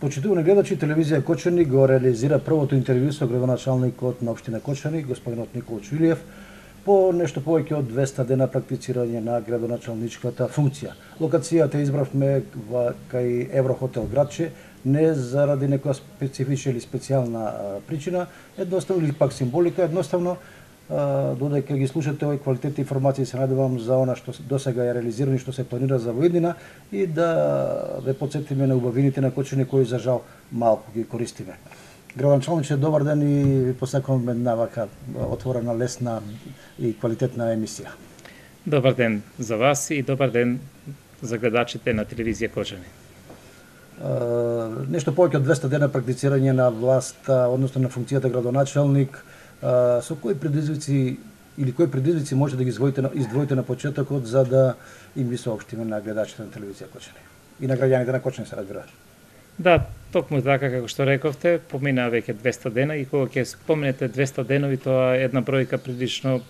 Почитувани гледачи, телевизија Кочани го реализира првото интервју со градоначалникот на општина Кочани, господинот Никола Чуилиев, по нешто повеќе од 200 дена практицирање на градоначалничката функција. Локацијата избравме кај Еврохотел Градче, не заради некоја специфична или специјална причина, едноставно или пак символика, едноставно додека ги слушате овој квалитетни информации, се надевам за она што досега е реализирано и што се планира за воеднина и да ве подсетиме на убавините на Кочани кои за жал малку ги користиме. Градоначалниче, добар ден и ви посакуваме една вака отворена, лесна и квалитетна емисија. Добар ден за вас и добар ден за гледачите на телевизија Кочани. Нешто повеќе од 200 дена практицирање на власт, односно на функцијата градоначалник, со кои предизвици може да ги издвоите на почетокот за да им ги соопштиме на гледачите на телевизија Кочани и на граѓаните на Кочани, се разбира? Да, токму така како што рековте, поминаа веќе 200 дена и кога ќе споменете 200 денови, тоа е една бројка прилично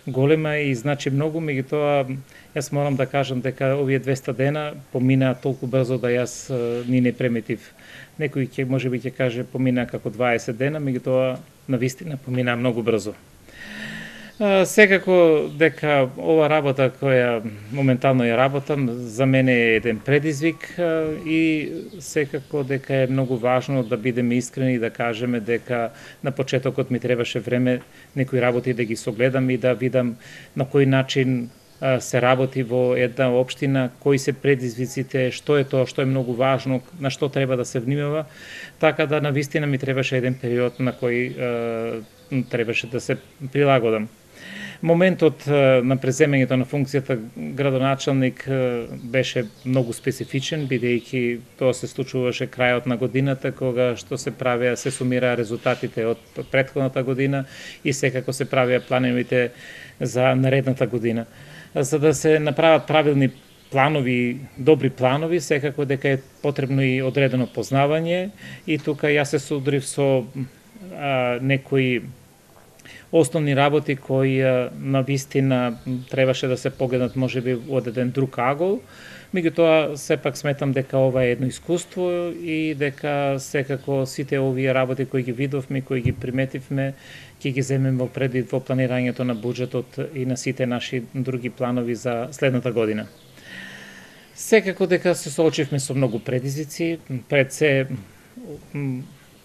голема и значи многу, меѓутоа јас морам да кажам дека овие 200 дена поминаа толку брзо да јас ни не преметив. Некој ќе можеби ќе каже поминаа како 20 дена, меѓутоа навистина поминаа многу брзо. Секако дека ова работа која моментално ја работам за мене е еден предизвик и секако дека е многу важно да бидеме искрени и да кажеме дека на почетокот ми требаше време некои работи да ги согледам и да видам на кој начин се работи во една општина, кои се предизвиците, што е тоа што е многу важно, на што треба да се внимава, така да навистина ми требаше еден период на кој требаше да се прилагодам. Моментот на преземањето на функцијата градоначалник беше многу специфичен, бидејќи тоа се случуваше крајот на годината, кога што се правеа, се сумираа резултатите од претходната година и секако се правеа плановите за наредната година. За да се направат правилни планови, добри планови, секако дека е потребно и одредено познавање и тука јас се судрив со некои основни работи кои на вистина требаше да се погледнат можеби од еден друг агол, меѓутоа сепак сметам дека ова е едно искуство и дека секако сите овие работи кои ги видовме, кои ги приметивме, ќе ги земеме во предвид во планирањето на буџетот и на сите наши други планови за следната година. Секако дека се соочивме со многу предизвици, пред се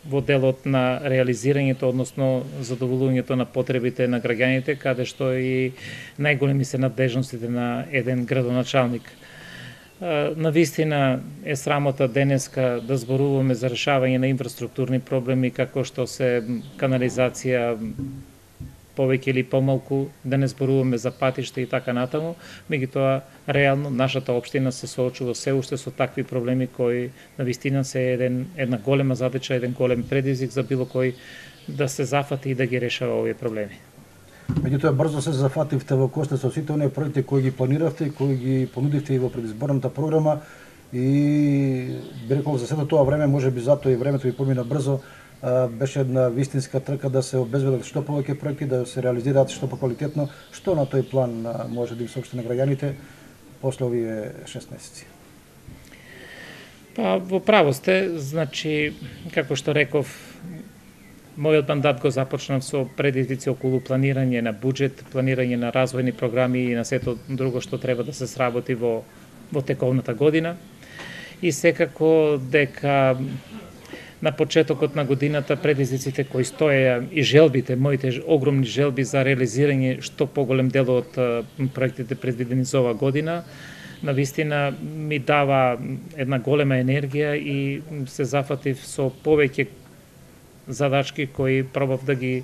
во делот на реализирањето, односно задоволувањето на потребите на граѓаните, каде што и најголеми се надежностите на еден градоначалник. Навистина е срамота денеска да зборуваме за решавање на инфраструктурни проблеми, како што се канализација, повеќе или помалку, да не зборуваме за патишта и така натаму, меѓутоа реално нашата општина се соочува се уште со такви проблеми кои навистина се една голема задача, еден голем предизвик за било кој да се зафати и да ги решава овие проблеми. Меѓутоа брзо се зафативте во кошта со сите оние проекти кои ги планиравте, кои ги понудивте и во предизборната програма и би рекол за сето тоа време, можеби затоа и времето ви помина брзо, беше една вистинска трка да се обезбедат што повеќе проекти, да се реализираат што поквалитетно. Што на тој план може да им соопшти на граѓаните после овие 6 месеци? Па во право сте, значи како што реков, мојот мандат го започнав со предизвици околу планирање на буџет, планирање на развојни програми и на сето друго што треба да се сработи во тековната година. И секако дека на почетокот на годината предизвиците кои стоеа и желбите, моите огромни желби за реализирање што поголем дел од проектите предвидени за оваа година, навистина ми дава една голема енергија и се зафатив со повеќе задачки кои пробав да ги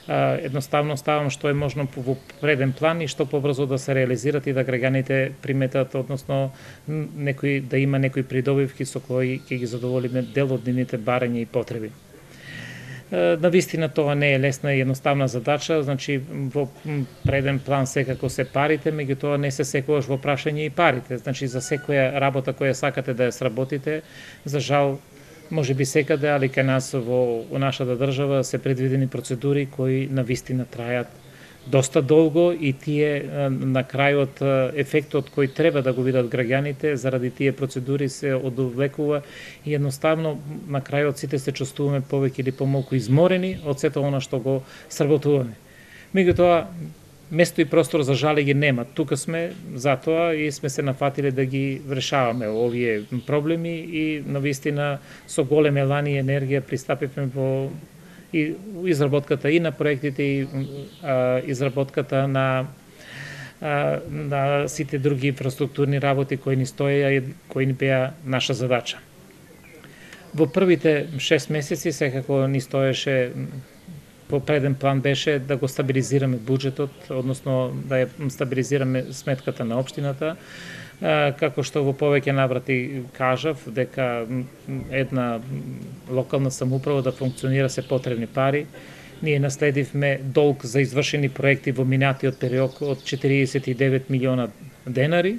едноставно ставам што е можно во преден план и што побрзо да се реализират и да граѓаните приметат, односно да има некои придобивки со кои ќе ги задоволиме дел од нивните барања и потреби. Навистина тоа не е лесна и едноставна задача, значи во преден план секако се парите, меѓутоа не се секогаш во прашање и парите. Значи за секоја работа која сакате да ја сработите, за жал може би секаде, али кај нас во нашата држава се предвидени процедури кои навистина трајат доста долго и тие на крајот ефектот кој треба да го видат граѓаните заради тие процедури се одовлекува и едноставно на крајот сите се чувствуваме повеќе или помалку изморени од сето она што го сработуваме. Меѓутоа, место и простор за жалење нема. Тука сме затоа и сме се нафатиле да ги решаваме овие проблеми и навистина со голем елан и енергија пристапивме во и изработката и на проектите и изработката на сите други инфраструктурни работи кои ни стоеја и кои ни беа наша задача. Во првите 6 месеци секако ни стоеше по преден план беше да го стабилизираме буџетот, односно да ја стабилизираме сметката на општината, како што во повеќе наврати кажав, дека една локална самоуправа да функционира се потребни пари. Ние наследивме долг за извршени проекти во минатиот период од 49 милиона денари.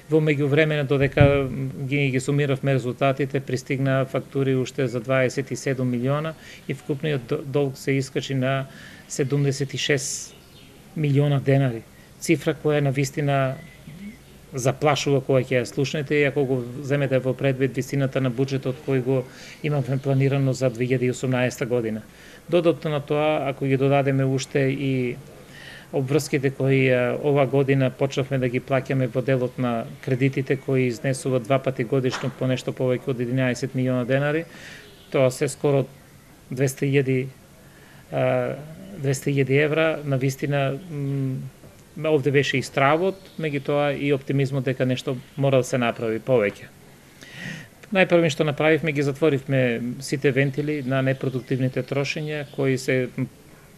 Во меѓувреме, додека ги сумиравме резултатите, пристигна фактури уште за 27 милиона и вкупниот долг се искачи на 76 милиона денари. Цифра која навистина заплашува кога ќе ја слушнете и ако го земете во предвид висината на буџетот кој го имавме планирано за 2018 година. Додатно на тоа, ако ги додадеме уште и обврските кои ова година почнавме да ги плаќаме во делот на кредитите кои изнесуваат 2 пати годишно по нешто повеќе од 11 милиона денари, тоа се скоро 200.000 евра, навистина овде беше и стравот, меѓутоа и оптимизмот дека нешто мора да се направи повеќе. Најпрво што направивме, ги затворивме сите вентили на непродуктивните трошења, кои се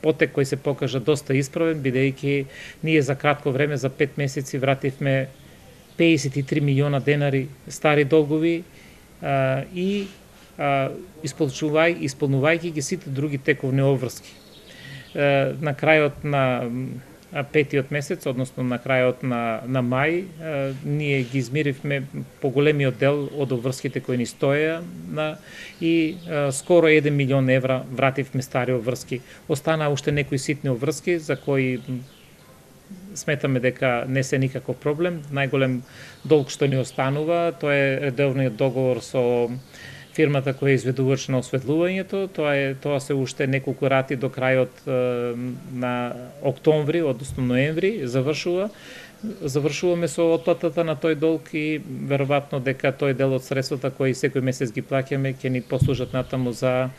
потек кој се покажа доста исправен, бидејќи ние за кратко време, за 5 месеци, вративме 53 милиона денари стари долгови и исполнувајќи ги сите други тековни обврски. На крајот на петиот месец, односно на крајот на мај, ние ги измиривме поголемиот дел од обврските кои ни стоеа и скоро 1 милион евра вративме стари обврски. Останаа уште некои ситни обврски за кои сметаме дека не се никаков проблем. Најголем долг што ни останува, тоа е редовниот договор со фирмата која е изведувач на осветлувањето. Тоа се уште неколку рати до крајот на октомври, односно ноември, завршуваме со отплатата на тој долг и веројатно дека тој дел од средствата кои секој месец ги плаќаме ќе ни послужат натаму за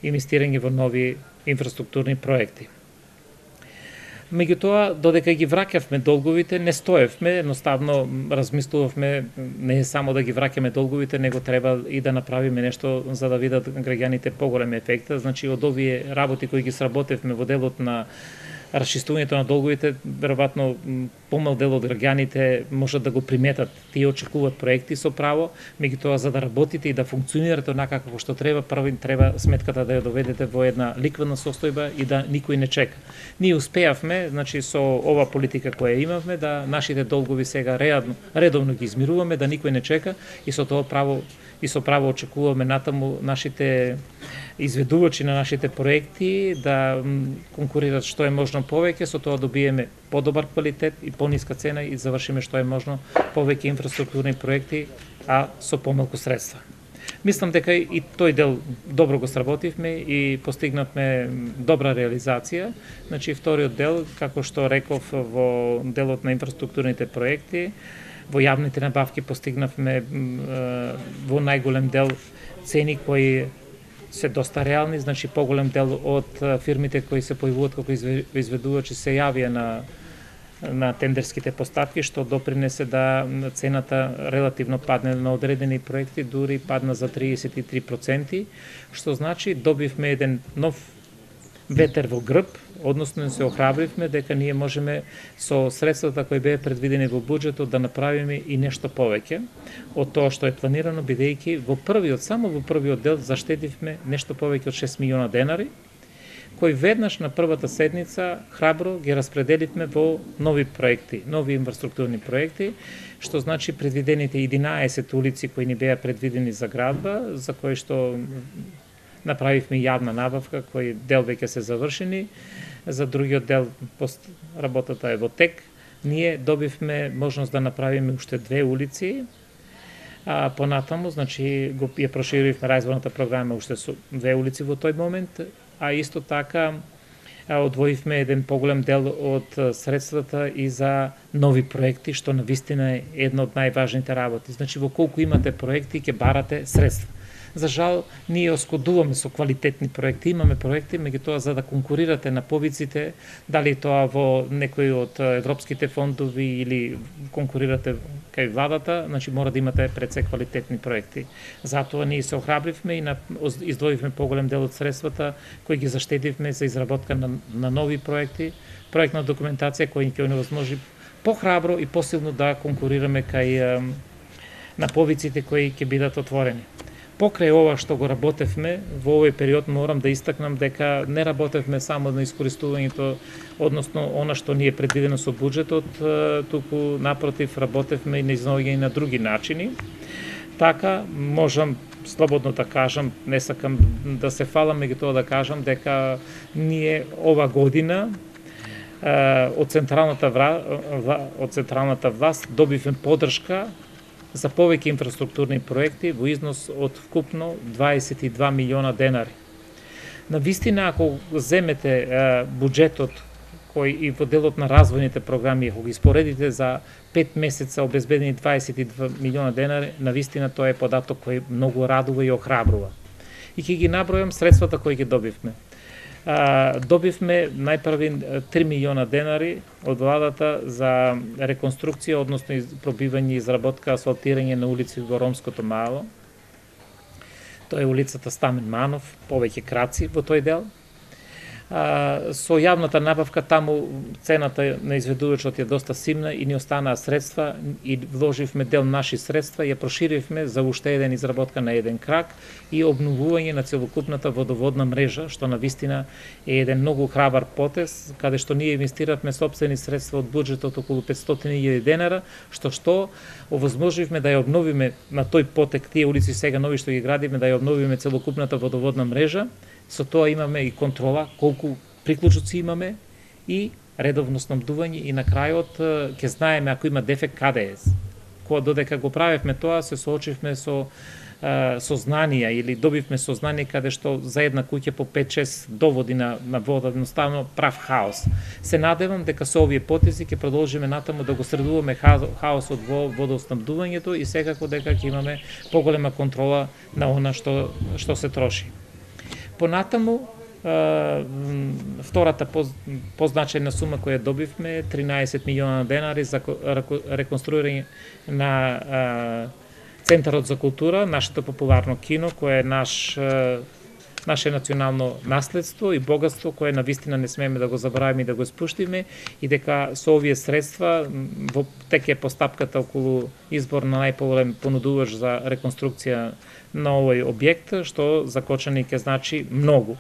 инвестирање во нови инфраструктурни проекти. Меѓутоа, додека ги враќавме долговите, не стоевме, едноставно размислувавме не само да ги враќаме долговите, него треба и да направиме нешто за да видат граѓаните поголем ефекта. Значи, од овие работи кои ги сработевме во делот на расчистувањето на долговите, веројатно помал дел од граѓаните можат да го приметат. Тие очекуваат проекти со право, меѓутоа за да работите и да функционирате онака како што треба, прво треба сметката да ја доведете во една ликвидна состојба и да никој не чека. Ние успеавме, значи со ова политика која имавме, да нашите долгови сега редовно ги измируваме, да никој не чека и со тоа право очекуваме натаму нашите изведувачи на нашите проекти да конкурират што е можно повеќе, со тоа добиеме подобар квалитет и пониска цена и завршиме што е можно повеќе инфраструктурни проекти, а со помалку средства. Мислам дека и тој дел добро го сработивме и постигнавме добра реализација. Значи, вториот дел, како што реков, во делот на инфраструктурните проекти, во јавните набавки постигнавме во најголем дел цени кои се доста реални, значи поголем дел од фирмите кои се појавуваат како изведувачи се јавија на тендерските поставки, што допринесе да цената релативно падне на одредени проекти, дури падна за 33%, што значи добивме еден нов ветер во грб, односно се охрабривме дека ние можеме со средствата кои беа предвидени во буџетот да направиме и нешто повеќе од тоа што е планирано, бидејќи само во првиот дел заштедивме нешто повеќе од 6 милиона денари, кои веднаш на првата седница храбро ги распределивме во нови проекти, нови инфраструктурни проекти, што значи предвидените 11 улици кои ни беа предвидени за градба, за кои што направивме јавна набавка, кои дел веќе се завршени, за другиот дел работата е во тек. Ние добивме можност да направиме уште 2 улици, а понатаму, значи, ја проширивме развојната програма уште со 2 улици во тој момент, а исто така одвоивме еден поголем дел од средствата и за нови проекти, што навистина е една од најважните работи. Значи, во колку имате проекти, ќе барате средства. За жал, ние оскодуваме со квалитетни проекти, имаме проекти, меѓутоа за да конкурирате на повиците, дали тоа во некои од европските фондови или конкурирате кај владата, значи мора да имате пред се квалитетни проекти. Затоа ние се охрабривме и издвоивме поголем дел од средствата кои ги заштедивме за изработка на нови проекти, проектна документација која ќе невозможи похрабро и посилно да конкурираме кај на повиците кои ќе бидат отворени. Покрај ова што го работевме, во овој период морам да истакнам дека не работевме само на искористувањето, односно она што ни е предвидено со буџетот, туку напротив работевме и на изнаоѓање на други начини. Така, можам слободно да кажам, не сакам да се фалам, меѓутоа да кажам дека ние ова година од централната власт добивме поддршка за повеќе инфраструктурни проекти во износ од вкупно 22 милиона денари. Навистина, ако земете буџетот кој и во делот на развојните програми, ако ги споредите за 5 месеца обезбедени 22 милиона денари, навистина тоа е податок кој многу радува и охрабрува. И ќе ги набројам средствата кои ги добивме. Добивме најпрви 3 милиона денари од владата за реконструкција, односно пробивање, изработка, асфалтирање на улици во Ромското мало. Тоа е улицата Стамен Манов, повеќе краци во тој дел. Со јавната набавка таму цената на изведувачот е доста симна и ни останаа средства и вложивме дел наши средства, ја проширивме за уште еден изработка на еден крак и обновување на целокупната водоводна мрежа, што навистина е еден многу храбар потез, каде што ние инвестиравме сопствени средства од буџетот околу 500.000 денара, што овозможивме да ја обновиме на тој потек, тие улици сега нови што ги градиме, да ја обновиме целокупната водоводна мрежа. Со тоа имаме и контрола колку приклучоци имаме и редовно снабдување и на крајот ќе знаеме ако има дефект каде е. Кога додека го правевме тоа се соочивме со сознанија или добивме сознание каде што за една куќа по 5-6 доводи на вода едноставно прав хаос. Се надевам дека со овие потези ќе продолжиме натаму да го средуваме хаосот во водоснабдувањето и секако дека ќе имаме поголема контрола на она што се троши. Понатаму, втората позначајна сума која добивме е 13 милиона денари за реконструирање на Центарот за култура, нашето популарно кино, кое е наше национално наследство и богатство, кое навистина не смееме да го забравиме и да го спуштиме, и дека со овие средства во тек е постапката околу избор на најповолен понудувач за реконструкција на овој објект, што за Кочани ќе значи многу.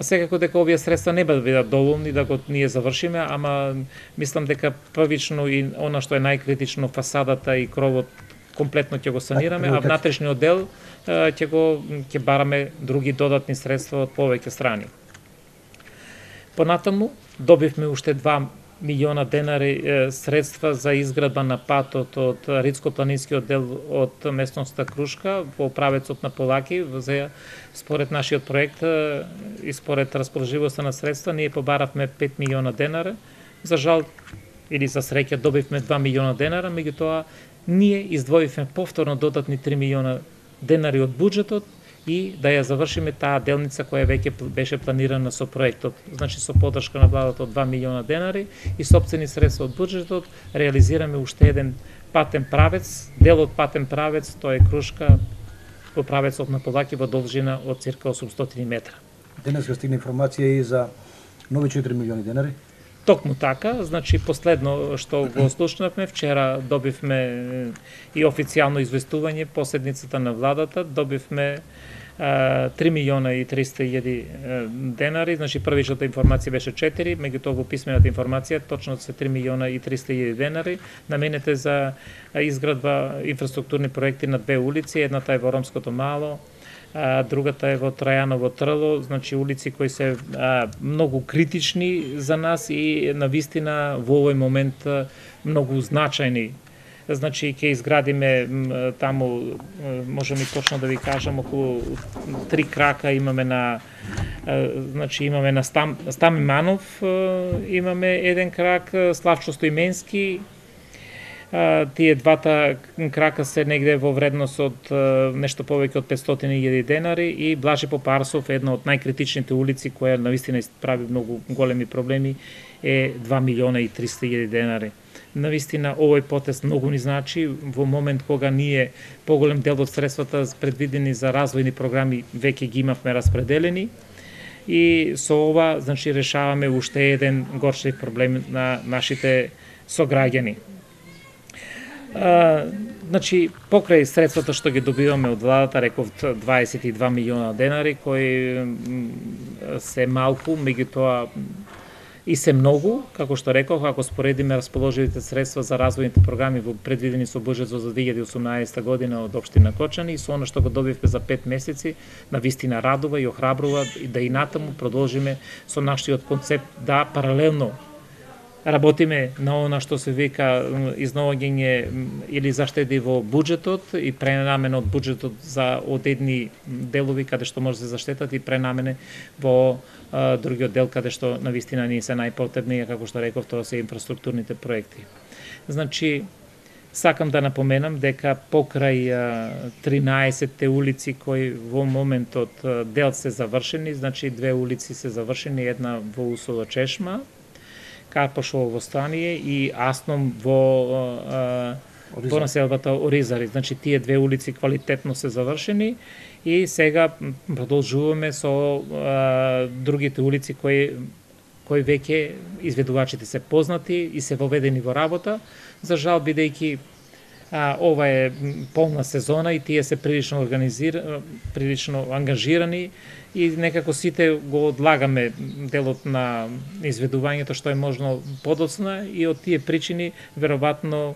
Секако дека овие средства не бидат доволни да го ние завршиме, ама мислам дека првично и она што е најкритично, фасадата и кровот комплетно ќе го санираме, а внатрешниот дел ќе бараме други додатни средства од повеќе страни. Понатаму добивме уште 2 милиона денари средства за изградба на патот од Рицко-планинскиот дел од местноста Крушка во правецот на Полаки. Според нашиот проект и според расположивоста на средства ние побаравме 5 милиона денара. За жал или за среќа добивме 2 милиона денара, меѓутоа ние издвоивме повторно додатни 3 милиона денари од буџетот и да ја завршиме таа делница која веќе беше планирана со проектот. Значи со поддршка на владата од 2 милиона денари и сопствени средства од буџетот реализираме уште еден патен правец, дел од патен правец, тоа е Крушка во правецот на Полаки во должина од цирка 800 метра. Денес го стигна информација и за нови 4 милиони денари. Токму така, значи последно што го слушнавме, вчера добивме и официјално известување по седницата на владата, добивме 3 милиона и 300.000 денари, значи првичната информација беше 4, меѓутоа во писмената информација точно се 3 милиона и 300.000 денари наменете за изградба инфраструктурни проекти на две улици, едната е во Ромското мало, другата е во Трајаново Трло, значи улици кои се многу критични за нас и навистина во овој момент многу значајни. Значи ќе изградиме таму, можам и точно да ви кажам, околу 3 крака имаме на значи имаме на Стами Манов, имаме еден крак, Славчо Стоименски. Тие двата крака се негде во вредност од нешто повеќе од 500.000 денари и Блажи Попарсов, една од најкритичните улици која навистина прави многу големи проблеми, е 2 милиона и 300.000 денари. Навистина овој потез многу ни значи во момент кога ние поголем дел од средствата предвидени за развојни програми веќе ги имавме распределени и со ова значи решаваме уште еден горчлив проблем на нашите сограѓани. Значи, покрај средствата што ги добиваме од владата, реков 22 милиона денари, кои се малку, меѓутоа и се многу, како што реков, ако споредиме расположивите средства за развојните програми предвидени со буџетот за 2018 година од општина Кочани и со она што го добивме за 5 месеци, навистина радува и охрабрува да и натаму продолжиме со нашиот концепт да паралелно работиме на она што се вика изноваѓање или заштеди во буџетот и пренамене од буџетот од едни делови каде што може да се заштетат и пренамене во другиот дел каде што навистина ни се најпотребни, како што реков, тоа се инфраструктурните проекти. Значи, сакам да напоменам дека покрај 13 улици кои во моментот дел се завршени, значи 2 улици се завршени, една во Усова Чешма, Карпашово во Стание и Асном во населбата Оризари. Значи тие 2 улици квалитетно се завршени и сега продолжуваме со другите улици кои веќе изведувачите се познати и се воведени во работа. За жал, бидејќи ова е полна сезона и тие се прилично ангажирани и некако сите го одлагаме делот на изведувањето што е можно подоцна и од тие причини веројатно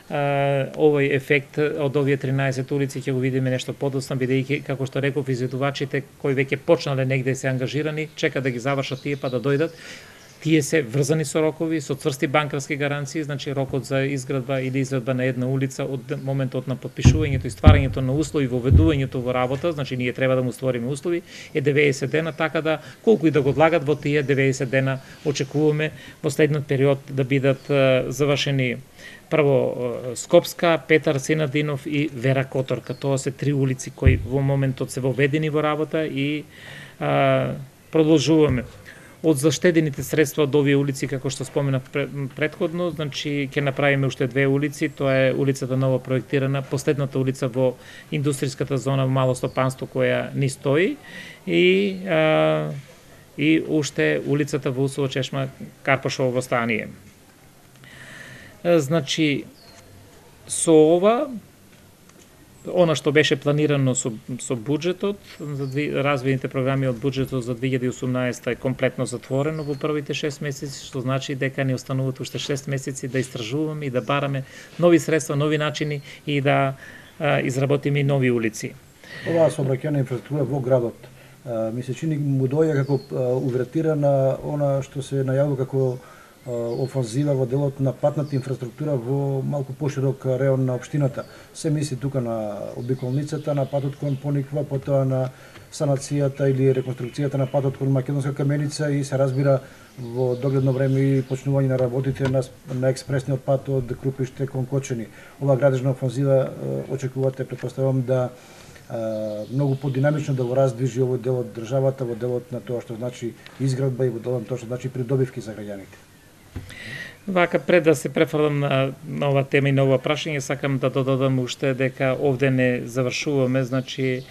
овој ефект од овие 13 улици ќе го видиме нешто подоцна, бидејќи, како што реков, изведувачите кои веќе почнале негде се ангажирани, чека да ги завршат тие па да дојдат. Тие се врзани со рокови, со цврсти банкарски гаранции, значи рокот за изградба или изградба на една улица од моментот на подпишувањето и стварањето на услови во воведувањето во работа, значи ние треба да му створиме услови, е 90 дена, така да колку и да го одлагат во тие 90 дена очекуваме во следниот период да бидат завршени прво Скопска, Петар Синадинов и Вера Которка. Тоа се 3 улици кои во моментот се воведени во работа и продолжуваме. Од заштедените средства од овие улици, како што споменав претходно, значи ќе направиме уште 2 улици, тоа е улицата ново проектирана, последната улица во индустријската зона во Мало Стопанство која ни стои и уште улицата во Усово Чешма, Карпашово во Стание. Значи со ова она што беше планирано со буџетот, за развојните програми од буџетот за 2018 е комплетно затворено во првите 6 месеци, што значи дека ни остануваат уште 6 месеци да истражуваме и да бараме нови средства, нови начини и да изработиме и нови улици. Оваа сообраќајна инфраструктура во градот ми се чини му доаѓа како увертира на она што се најавува како офанзива во делот на патната инфраструктура во малку поширок реон на општината. Се мисли тука на обиколницата, на патот кон Пониква, потоа на санацијата или реконструкцијата на патот кон Македонска каменица и се разбира во догледно време и почнување на работите на експресниот пат од Крупиште кон Кочани. Ова градежна офанзива очекувате, претпоставувам, да многу подинамично да го раздвижи овој дел од државата во делот на тоа што значи изградба и во делот на тоа што значи придобивки за граѓаните. Вака, пред да се префрлам на ова тема и на ова прашање, сакам да додадам уште дека овде не завршуваме, значи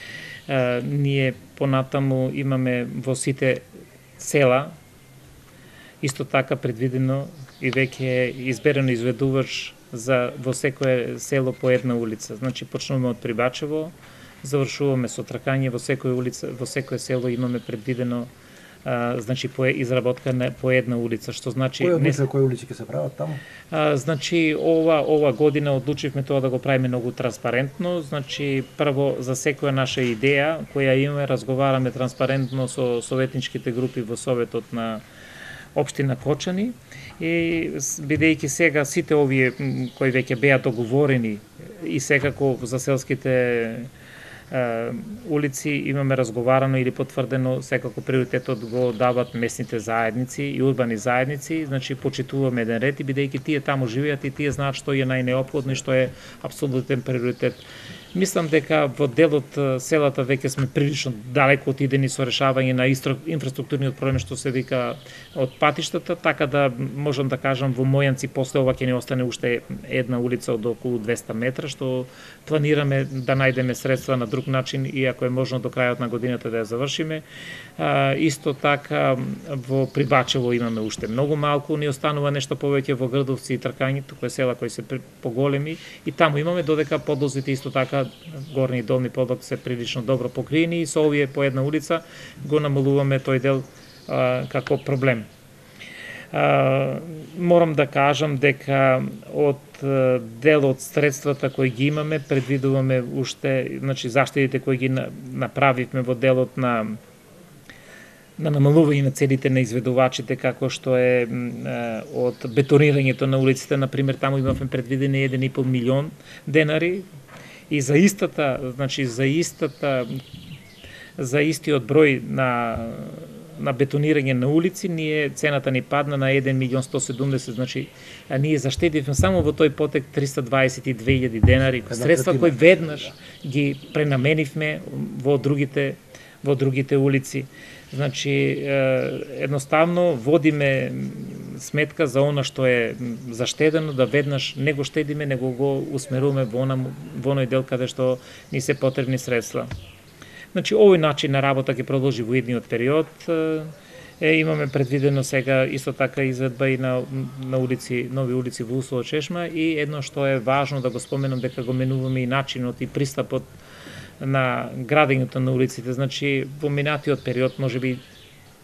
ние понатаму имаме во сите села исто така предвидено и веќе изберено изведувач за во секое село по една улица. Значи почнуваме од Прибачево, завршуваме со тркање во секоја улица, во секое село имаме предвидено значи изработка на по една улица, што значи кои улици ќе се прават таму? Значи ова година одлучивме тоа да го правиме многу транспарентно, значи прво за секоја наша идеја која имаме разговараме транспарентно со советничките групи во советот на општина Кочани и бидејќи сега сите овие кои веќе беа договорени и секако за селските улици имаме разговарано или потврдено, секако приоритетот го дават местните заедници и урбани заедници, значи почитуваме еден ред и бидејќи тие таму живеат и тие знаат што е најнеопходно и што е апсолутен приоритет. Мислам дека во делот селата веќе сме прилично далеко отидени со решавање на инфраструктурниот проблем што се вика од патиштата, така да можам да кажам во Мојанци после ова ќе не остане уште една улица од околу 200 метра што планираме да најдеме средства на друг начин и ако е можно до крајот на годината да ја завршиме. Исто така во Прибачево имаме уште многу малку, ни останува нешто повеќе во Грдовци и Тркање, тука е села кои се поголеми и таму имаме, додека подлозите исто така горни и долни подлог се прилично добро покриени и со овие по една улица го намалуваме тој дел како проблем. Морам да кажам дека од делот средствата кои ги имаме предвидуваме уште, значи заштедите кои ги направивме во делот на намалување на целите на изведувачите, како што е од бетонирањето на улиците, например, таму имавме предвидени 1,5 милион денари и за истиот број на бетонирање на улици, цената ни падна на 1.170.000, значи ние заштедивме само во тој потек 322.000 денари, средства кои веднаш ги пренаменивме во другите улици. Значи, едноставно водиме сметка за она што е заштедено, да веднаш не го штедиме, него го усмеруваме во оној дел каде што ни се потребни средства. Значи, овој начин на работа ќе продолжи во идниот период. Имаме предвидено сега исто така изведба и на нови улици во Усова Чешма и едно што е важно да го споменам дека го менуваме и начинот и пристапот на градењето на улиците. Значи, во минатиот период можеби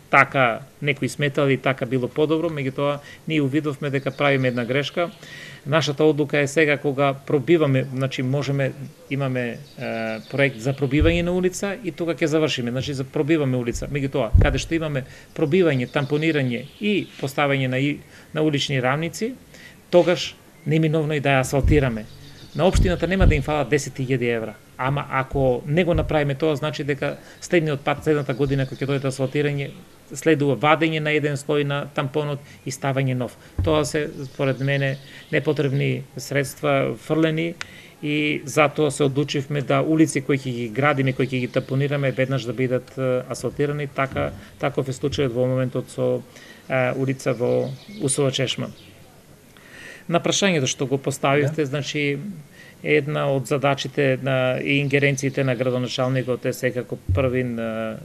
така некои сметали, така било подобро, меѓутоа ние увидовме дека правиме една грешка. Нашата одлука е сега кога пробиваме, значи имаме проект за пробивање на улица и тога ќе завршиме, значи за пробиваме улица. Меѓутоа, каде што имаме пробивање, тампонирање и поставање на улични рамници, тогаш неминовно и да ја асфалтираме. На општината нема да им фалат 10.000 евра. Ама ако не го направиме тоа, значи дека следниот пат, следната година кога ќе дојде асфалтирање, следува вадење на еден слој на тампонот и ставање нов. Тоа се, според мене, непотребни средства фрлени и затоа се одлучивме да улици кои ќе ги градиме, кои ќе ги тампонираме, веднаш да бидат асфалтирани. Таков е случајот во моментот со улица во Усова Чешма. На прашањето што го поставивте, значи, една од задачите и ингеренциите на градоначалникот е секако првин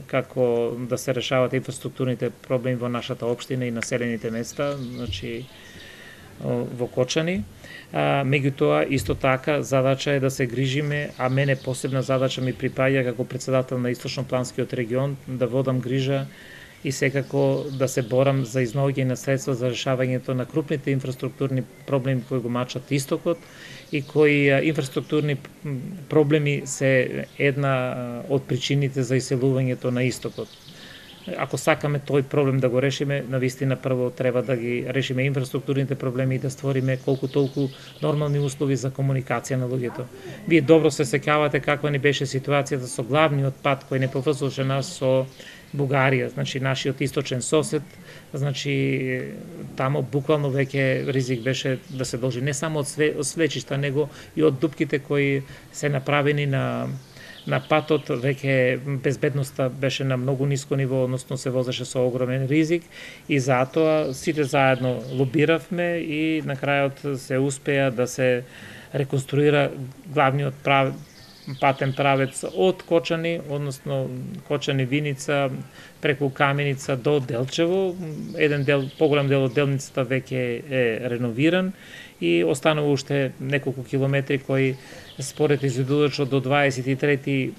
како да се решават инфраструктурните проблеми во нашата општина и населените места, значи во Кочани. Меѓутоа, исто така, задача е да се грижиме, а мене посебна задача ми припаѓа како председател на Источно-планскиот регион, да водам грижа и секако да се борам за изнаоѓање на средства за решавањето на крупните инфраструктурни проблеми кои го мачат истокот и кои инфраструктурни проблеми се една од причините за иселувањето на истокот. Ако сакаме тој проблем да го решиме, навистина прво треба да ги решиме инфраструктурните проблеми и да створиме колку толку нормални услови за комуникација на луѓето. Вие добро се сеќавате каква ни беше ситуацијата со главниот пат кој не поврзуваше нас со Бугарија, значи нашиот источен сосед, значи тамо буквално веќе ризик беше да се должи не само од свлечишта, него и од дупките кои се направени на патот, веќе безбедноста беше на многу ниско ниво, односно се возеше со огромен ризик и затоа сите заедно лобиравме и на крајот се успеа да се реконструира главниот патен правец од Кочани, односно Кочани Виница, преку Каменица до Делчево. Еден дел, поголем дел од делницата веќе е реновиран и останува уште неколку километри кои според изведувачот до 23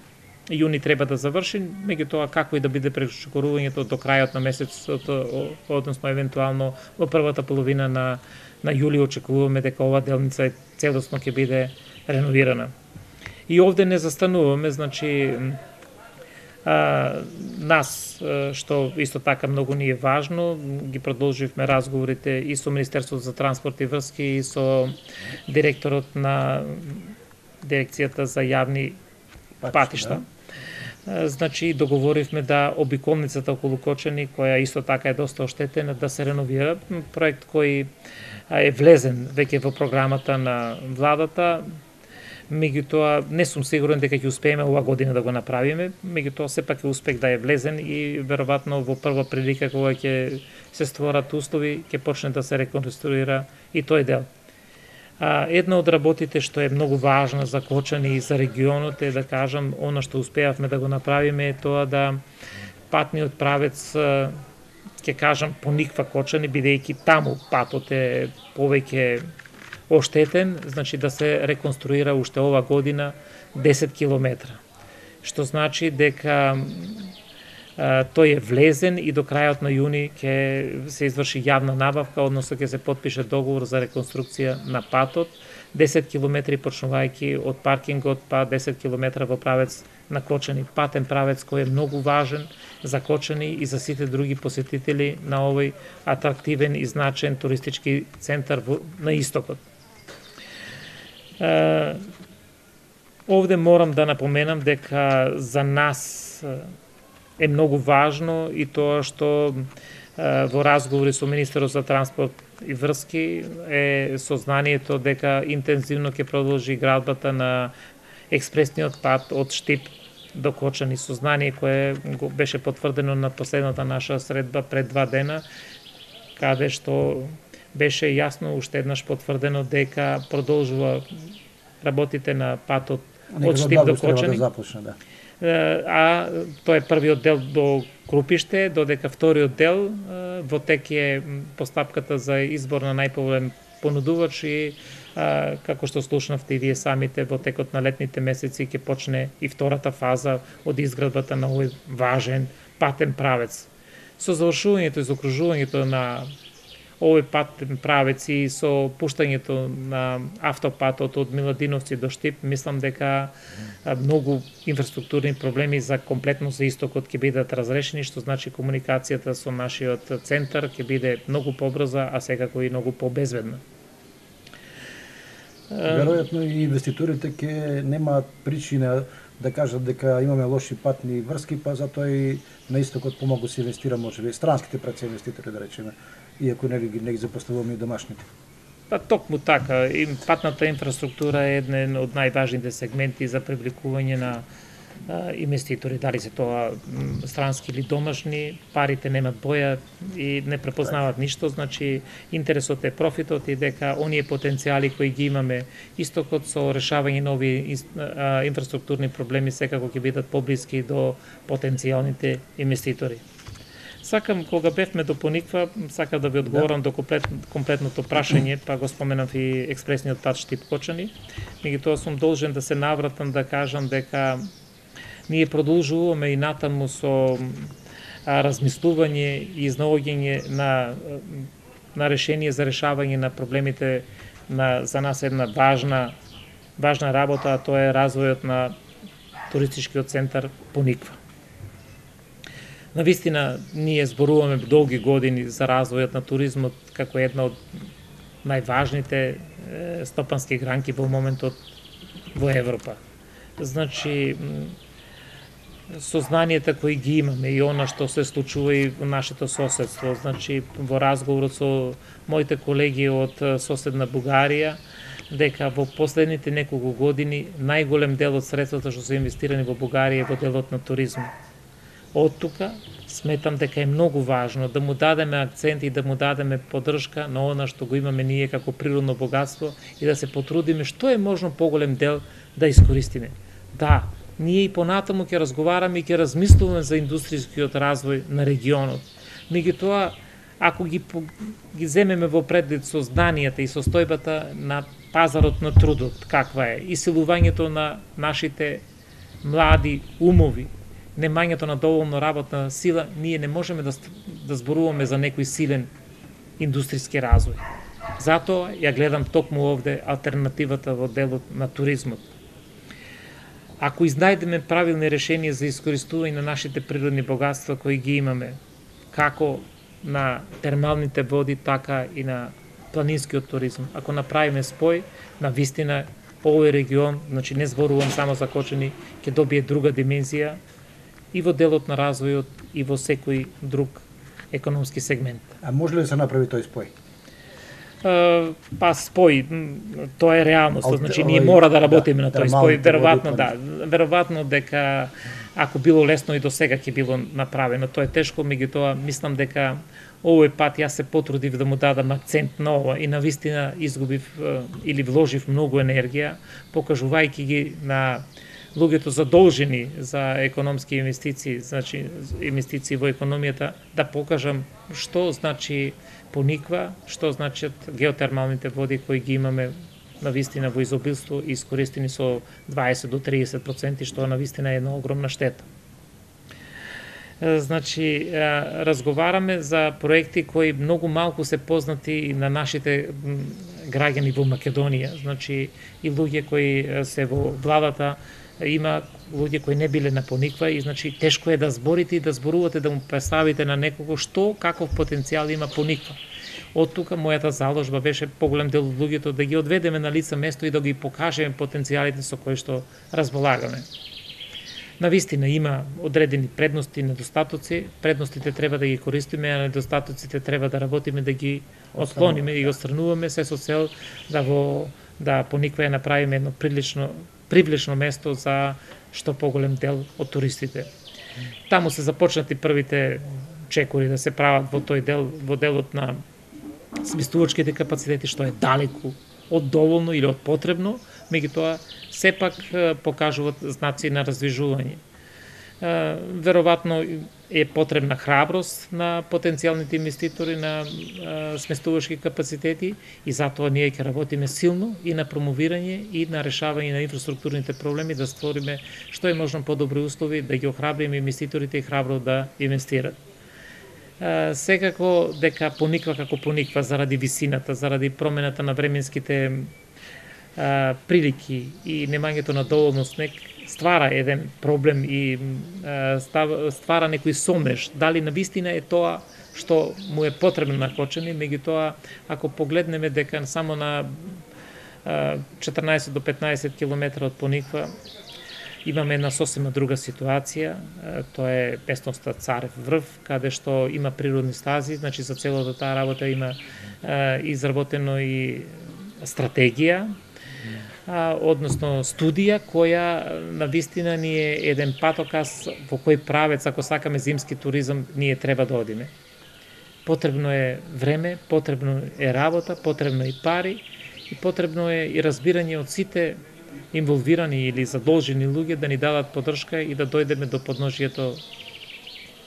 јуни треба да заврши, меѓутоа како и да биде пречекорувањето до крајот на месецот, односно евентуално во првата половина на јули очекуваме дека ова делница целосно ќе биде реновирана. И овде не застануваме, значи нас, што исто така многу ни е важно, ги продолживме разговорите и со Министерството за транспорт и врски и со директорот на дирекцијата за јавни патишта. Значи, договоривме да обиколницата околу Кочани, која исто така е доста оштетена, да се реновира. Проект кој е влезен веќе во програмата на владата, меѓутоа не сум сигурен дека ќе успееме ова година да го направиме, меѓутоа сепак е успех да е влезен и веројатно во прва прилика кога ќе се створат услови, ќе почне да се реконструира и тој дел. Една од работите што е многу важна за Кочани и за регионот е, да кажам, она што успеавме да го направиме е тоа да патниот правец, ќе кажам, пониква Кочани, бидејќи таму патот е повеќе оштетен, значи да се реконструира уште ова година 10 километра. Што значи дека тој е влезен и до крајот на јуни ќе се изврши јавна набавка, односно ќе се потпише договор за реконструкција на патот, 10 километри почнувајќи од паркингот па 10 километра во правец на Кочани. Патен правец кој е многу важен за Кочани и за сите други посетители на овој атрактивен и значаен туристички центар на истокот. Овде морам да напоменам дека за нас е многу важно и тоа што во разговори со министерот за транспорт и врски е сознанието дека интензивно ќе продолжи градбата на експресниот пат од Штип до Кочани. Сознание кое го беше потврдено на последната наша средба пред 2 дена, каде што беше јасно уште еднаш потврдено дека продолжува работите на патот од Штип до Кочани. А тоа е првиот дел до Крупиште, додека вториот дел во тек е постапката за избор на најповолен понудувач и како што слушнавте и вие самите, во текот на летните месеци ќе почне и втората фаза од изградбата на овој важен патен правец. Со завршувањето и заокружувањето на овој патен правец и со пуштањето на автопатот од Миладиновци до Штип, мислам дека многу инфраструктурни проблеми за комплетно за истокот ќе бидат разрешени, што значи комуникацијата со нашиот центар ќе биде многу побрза, а секако и многу побезбедна. Веројатно и инвеститорите ќе немаат причина да кажат дека имаме лоши патни врски, па затоа и на истокот помогу се инвестира, можеби странските праце инвеститори, да речеме, иако не ги запоставуваме и домашните. Па токму така, и патната инфраструктура е еден од најважните сегменти за привлекување на инвеститори, дали се тоа странски или домашни, парите немат боја и не препознават ништо, значи интересот е профитот и дека оние потенцијали кои ги имаме истокот со решавање нови инфраструктурни проблеми секако ќе бидат поблиски до потенцијалните инвеститори. Сакам, кога бевме до Пониква, сакам да ви одговорам до комплетното прашање, па го споменав и експресниот пат Штип-Кочани. Меѓутоа сум должен да се навратам да кажам дека ние продолжуваме и натаму со размислување и изнаоѓање на решение за решавање на проблемите за нас една важна работа, а тоа е развојот на туристичкиот центар Пониква. Навистина, ние зборуваме долги години за развојот на туризмот како една од најважните стопански гранки во моментот во Европа. Значи, сознанието кои ги имаме и она што се случува и во нашето соседство, значи во разговорот со моите колеги од соседна Бугарија, дека во последните неколку години најголем дел од средствата што се инвестирани во Бугарија е во делот на туризмот. Од тука сметам дека е многу важно да му дадеме акцент и да му дадеме поддршка на она што го имаме ние како природно богатство и да се потрудиме што е можно поголем дел да искористиме. Да, ние и понатаму ќе разговараме и ќе размислуваме за индустријскиот развој на регионот. Меѓутоа, ако ги земеме во преглед со знанијата и состојбата на пазарот на трудот, каква е, и силувањето на нашите млади умови, немањето на доволно работна сила, ние не можеме да зборуваме за некој силен индустријски развој. Затоа ја гледам токму овде алтернативата во делот на туризмот. Ако изнајдеме правилни решенија за искористување на нашите природни богатства кои ги имаме, како на термалните води, така и на планинскиот туризм, ако направиме спој, на вистина овој регион, значи не зборувам само за Кочани, ќе добие друга димензија и во делот на развојот и во секој друг економски сегмент. А може ли да се направи тој спој? Па спој, тоа е реалност, значи ние мора да работиме на тој спој, веројатно да, веројатно дека ако било лесно и до сега ќе било направено, тоа е тешко, меѓутоа мислам дека овој пат јас се потрудив да му дадам акцент на ова и навистина изгубив или вложив многу енергија, покажувајќи ги на луѓето задолжени за економски инвестиции, значи инвестиции во економијата, да покажам што значи пониква, што значат геотермалните води кои ги имаме навистина во изобилство и искористени со 20 до 30%, што навистина е една огромна штета. Значи, разговараме за проекти кои многу малку се познати на нашите граѓани во Македонија. Значи, и луѓе кои се во владата, има луѓе кои не биле на пониква и значи тешко е да зборите и да зборувате, да му представите на некого што, каков потенцијал има пониква. Од тука мојата заложба беше поголем дел од луѓето да ги одведеме на лице место и да ги покажеме потенцијалите со кои што разполагаме. Навистина има одредени предности и недостатоци, предностите треба да ги користиме, а недостатоците треба да работиме да ги отклониме и ги отстрануваме се со цел да пониква ја направиме едно привлечно место за што поголем дел од туристите. Таму се започнати првите чекори да се прават во тој дел, во делот на сместувачките капацитети, што е далеку од доволно или од потребно, меѓутоа сепак покажуваат знаци на раздвижување. Веројатно е потребна храброст на потенцијалните инвеститори на сместувачки капацитети и затоа ние ќе работиме силно и на промовирање и на решавање на инфраструктурните проблеми, да створиме што е можно подобри услови, да ги охрабриме инвеститорите и храбро да инвестират. Секако дека пониква како пониква заради висината, заради промената на временските прилики и немањето на доволно снег, ствара еден проблем и ствара некој сомнеж. Дали навистина е тоа што му е потребно на Кочани, меѓутоа ако погледнеме дека само на 14 до 15 км од пониква имаме една сосема друга ситуација, тоа е местноста Царев врв, каде што има природни стази, значи за целата таа работа има изработено и стратегија, односно студија која навистина ни е еден патоказ во кој правец, ако сакаме зимски туризам, ние треба да одиме. Потребно е време, потребно е работа, потребно е и пари и потребно е и разбирање од сите инволвирани или задолжени луѓе да ни дадат поддршка и да дојдеме до подножието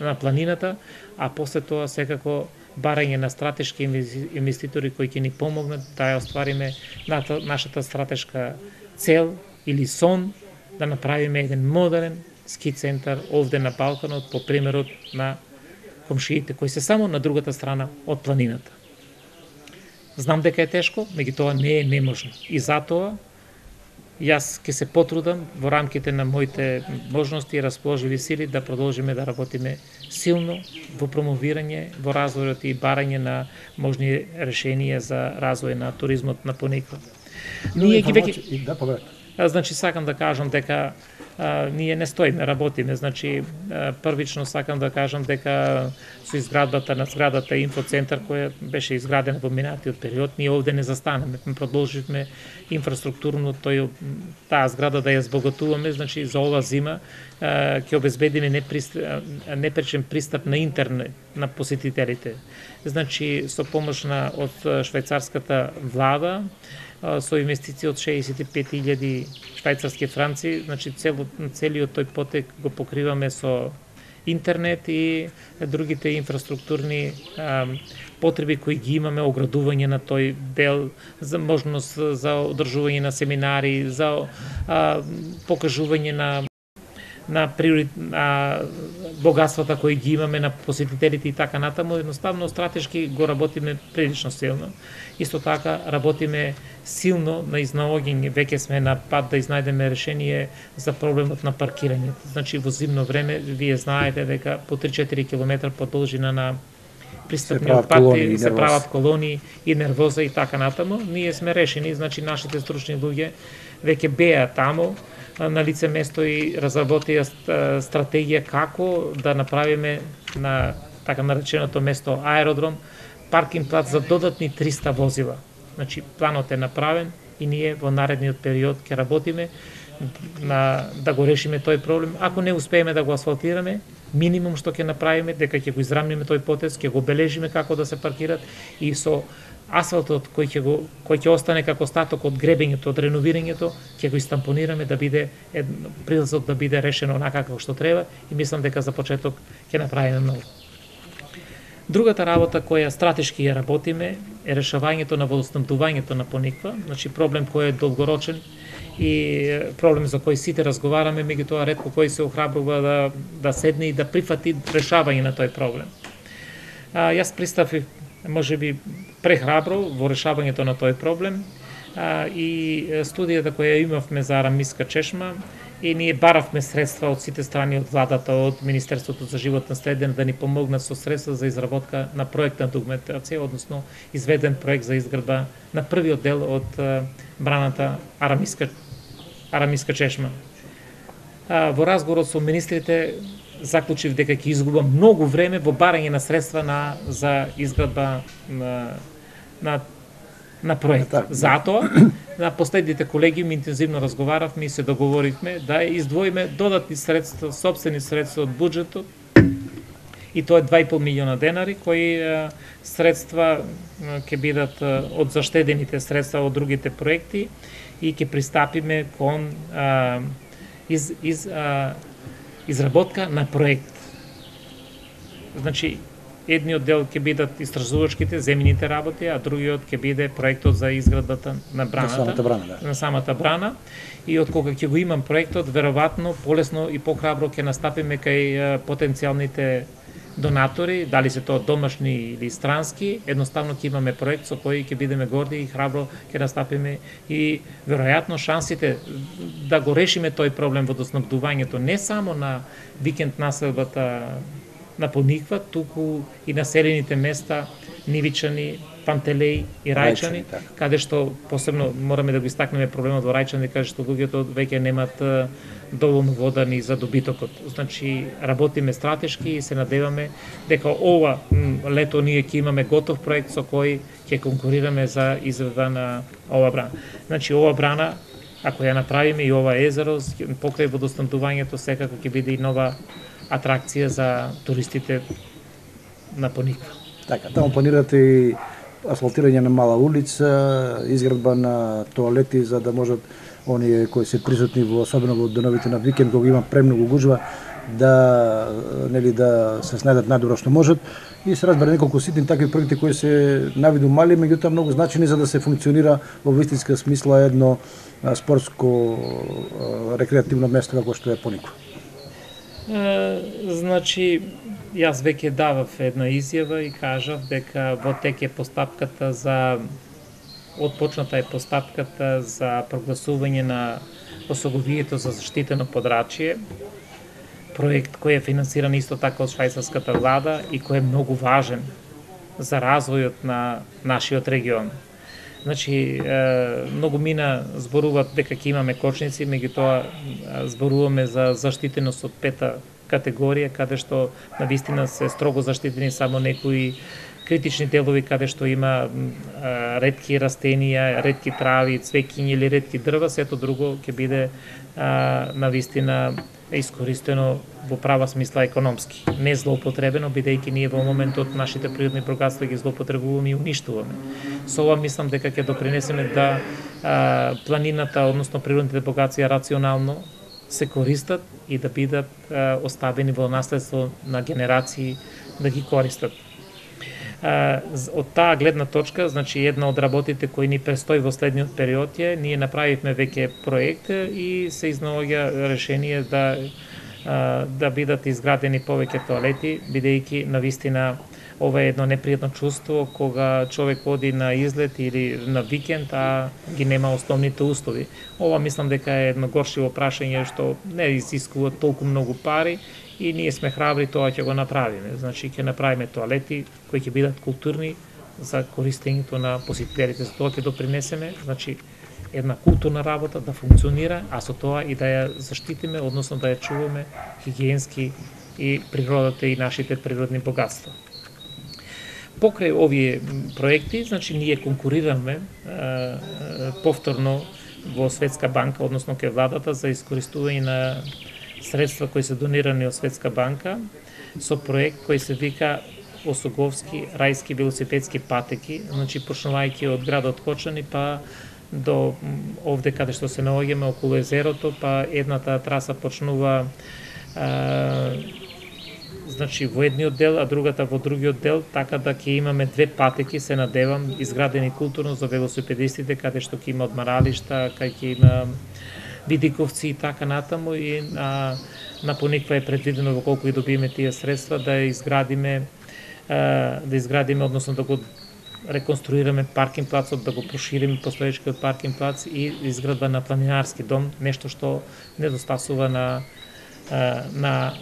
на планината, а после тоа секако барање на стратешки инвеститори кои ќе ни помогнат да ја оствариме нашата стратешка цел или сон, да направиме еден модерен ски центар овде на Балканот по примерот на комшиите кои се само на другата страна од планината. Знам дека е тешко, меѓутоа не е неможно. И затоа јас ќе се потрудам во рамките на моите можности и расположиви сили да продолжиме да работиме силно во промовирање, во развојот и барање на можни решенија за развој на туризмот на пониква. Ние ги веќе значи сакам да кажам дека ние не стоиме, работиме. Значи првично сакам да кажам дека со изградбата на зградата инфоцентар која беше изградена во минатиот период, ние овде не застанеме, продолживме инфраструктурно таа зграда да ја збогатуваме, значи за ова зима ќе обезбедиме непречен пристап на интернет на посетителите. Значи со помош од швајцарската влада со инвестиција од 65.000 швајцарски франци, значи целиот тој потек го покриваме со интернет и другите инфраструктурни потреби кои ги имаме, оградување на тој дел, за можност за одржување на семинари, за покажување на богатствата кои ги имаме на посетителите и така натаму, едноставно стратешки го работиме прилично силно. Исто така работиме силно на изнаоѓање, веќе сме на пат да изнајдеме решение за проблемот на паркирањето. Значи во зимно време вие знаете дека по 3-4 км по должина на пристапниот пат се прават колони и нервоза и така натаму. Ние сме решени, значи нашите стручни луѓе веќе беа таму на лице место и разработија стратегија како да направиме на така нареченото место аеродром паркинг плац за додатни 300 возила. Значи планот е направен и ние во наредниот период ќе работиме да го решиме тој проблем. Ако не успееме да го асфалтираме, минимум што ќе направиме дека ќе го израмниме тој потез, ќе го бележиме како да се паркират и со асфалтот кој ќе остане како остаток од гребењето, од реновирањето, ќе го истампонираме да биде прилазот да биде решено онака како што треба и мислам дека за почеток ќе направиме многу. Другата работа која стратешки ја работиме е решавањето на водоснабдувањето на Пониква, значи проблем кој е долгорочен и проблем за кој сите разговараме, меѓутоа ретко кој се охрабрува да седне и да прифати решавање на тој проблем. Јас пристапив можеби прехрабро во решавањето на тој проблем и студијата која имавме за Арамиска чешма и ние баравме средства од сите страни, од владата, од Министерството за животна средина да ни помогнат со средства за изработка на проектна документација, односно изведен проект за изградба на првиот дел од браната Арамиска чешма. Во разговорот со министрите заклучив дека ќе изгубам многу време во барање на средства за изградба на проект. Затоа, на последните колегиуми интензивно разговаравме и се договоривме да издвоиме додатни средства, сопствени средства од буџетот, и тоа е 2,5 милиона денари, кои средства ќе бидат од заштедените средства од другите проекти и ќе пристапиме кон изработка на проект. Значи, едниот дел ќе бидат истражувачките, земјните работи, а другиот ќе биде проектот за изградбата на браната, на самата брана. И од кога ќе го имам проектот, веројатно полесно и похрабро ќе настапиме кај потенцијалните донатори, дали се тоа домашни или странски, едноставно ќе имаме проект со кој ќе бидеме горди и храбро ќе настапиме и веројатно шансите да го решиме тој проблем водоснабдувањето не само на викенд населбата на Пониква, туку и населените места Нивичани, Пантелеј и Рајчани, каде што посебно мораме да го истакнеме проблемот во Рајчани, каде што луѓето веќе немат доволно вода ни за добитокот. Значи, работиме стратешки и се надеваме дека ова лето ние ќе имаме готов проект со кој ќе конкурираме за изградба на ова брана. Значи, ова брана, ако ја направиме и ова езеро, покрај водоснабдувањето, секако ќе биде и нова атракција за туристите на Пониква. Така, таму планирате и асфалтирање на мала улица, изградба на тоалети за да можат оние кои се присутни особено во деновите на викенд кога има премногу гужва да се снајдат најдобро што можат и се разбере неколку ситни такви проекти кои се навиду мали, меѓутоа многу значени за да се функционира во вистинска смисла едно спортско рекреативно место како што е Пониква. Значи, јас веќе давав една изјава и кажав дека во тек е постапката за отпочната е постапката за прогласување на осоговието за заштитено подрачје, проект кој е финансиран исто така од швајцарската влада и кој е многу важен за развојот на нашиот регион. Значи, многу мина зборуваат дека ќе имаме кочници, меѓутоа зборуваме за заштитеност од 5-та категорија, каде што навистина се строго заштитени само некои критични делови каде што има ретки растенија, ретки трави, цвеќиња или ретки дрва, сето друго ќе биде навистина искористено во права смисла економски. Не злоупотребено, бидејќи ние во моментот нашите природни богатства ги злоупотребуваме и уништуваме. Со ова мислам дека ќе допринесеме да планината, односно природните богатства рационално се користат и да бидат оставени во наследство на генерации да ги користат. Од таа гледна точка, значи една од работите кои ни престои во следниот период е, ние направивме веќе проект и се изнаоѓа решение да бидат изградени повеќе тоалети, бидејќи навистина ова е едно непријатно чувство кога човек оди на излет или на викенд, а ги нема основните услови. Ова мислам дека е едно горшиво прашање што не изискува толку многу пари и ние сме храбри тоа ќе го направиме. Значи ќе направиме тоалети кои ќе бидат културни за користењето на посетителите. За тоа ќе допринесеме, значи една културна работа да функционира, а со тоа и да ја заштитиме, односно да ја чуваме хигиенски и природата и нашите природни богатства. Покрај овие проекти, значи ние конкурираме повторно во Светска банка, односно кај владата за искористување на средства кои се донирани од Светска банка со проект кој се вика Осоговски рајски велосипедски патеки, значи почнувајќи од градот Кочани па до овде каде што се наоѓаме околу езерото, па едната траса почнува значи во едниот дел, а другата во другиот дел, така да ќе имаме две патеки, се надевам, изградени културно за велосипедистите, каде што ќе има одмаралишта, кај ќе има видиковци и така натаму, и на Пониква е предвидено во колку и добиеме тие средства да изградиме, односно да го реконструираме паркинг плацот, да го прошириме постоечкиот паркинг плац и изградба на планинарски дом, нешто што недостасува на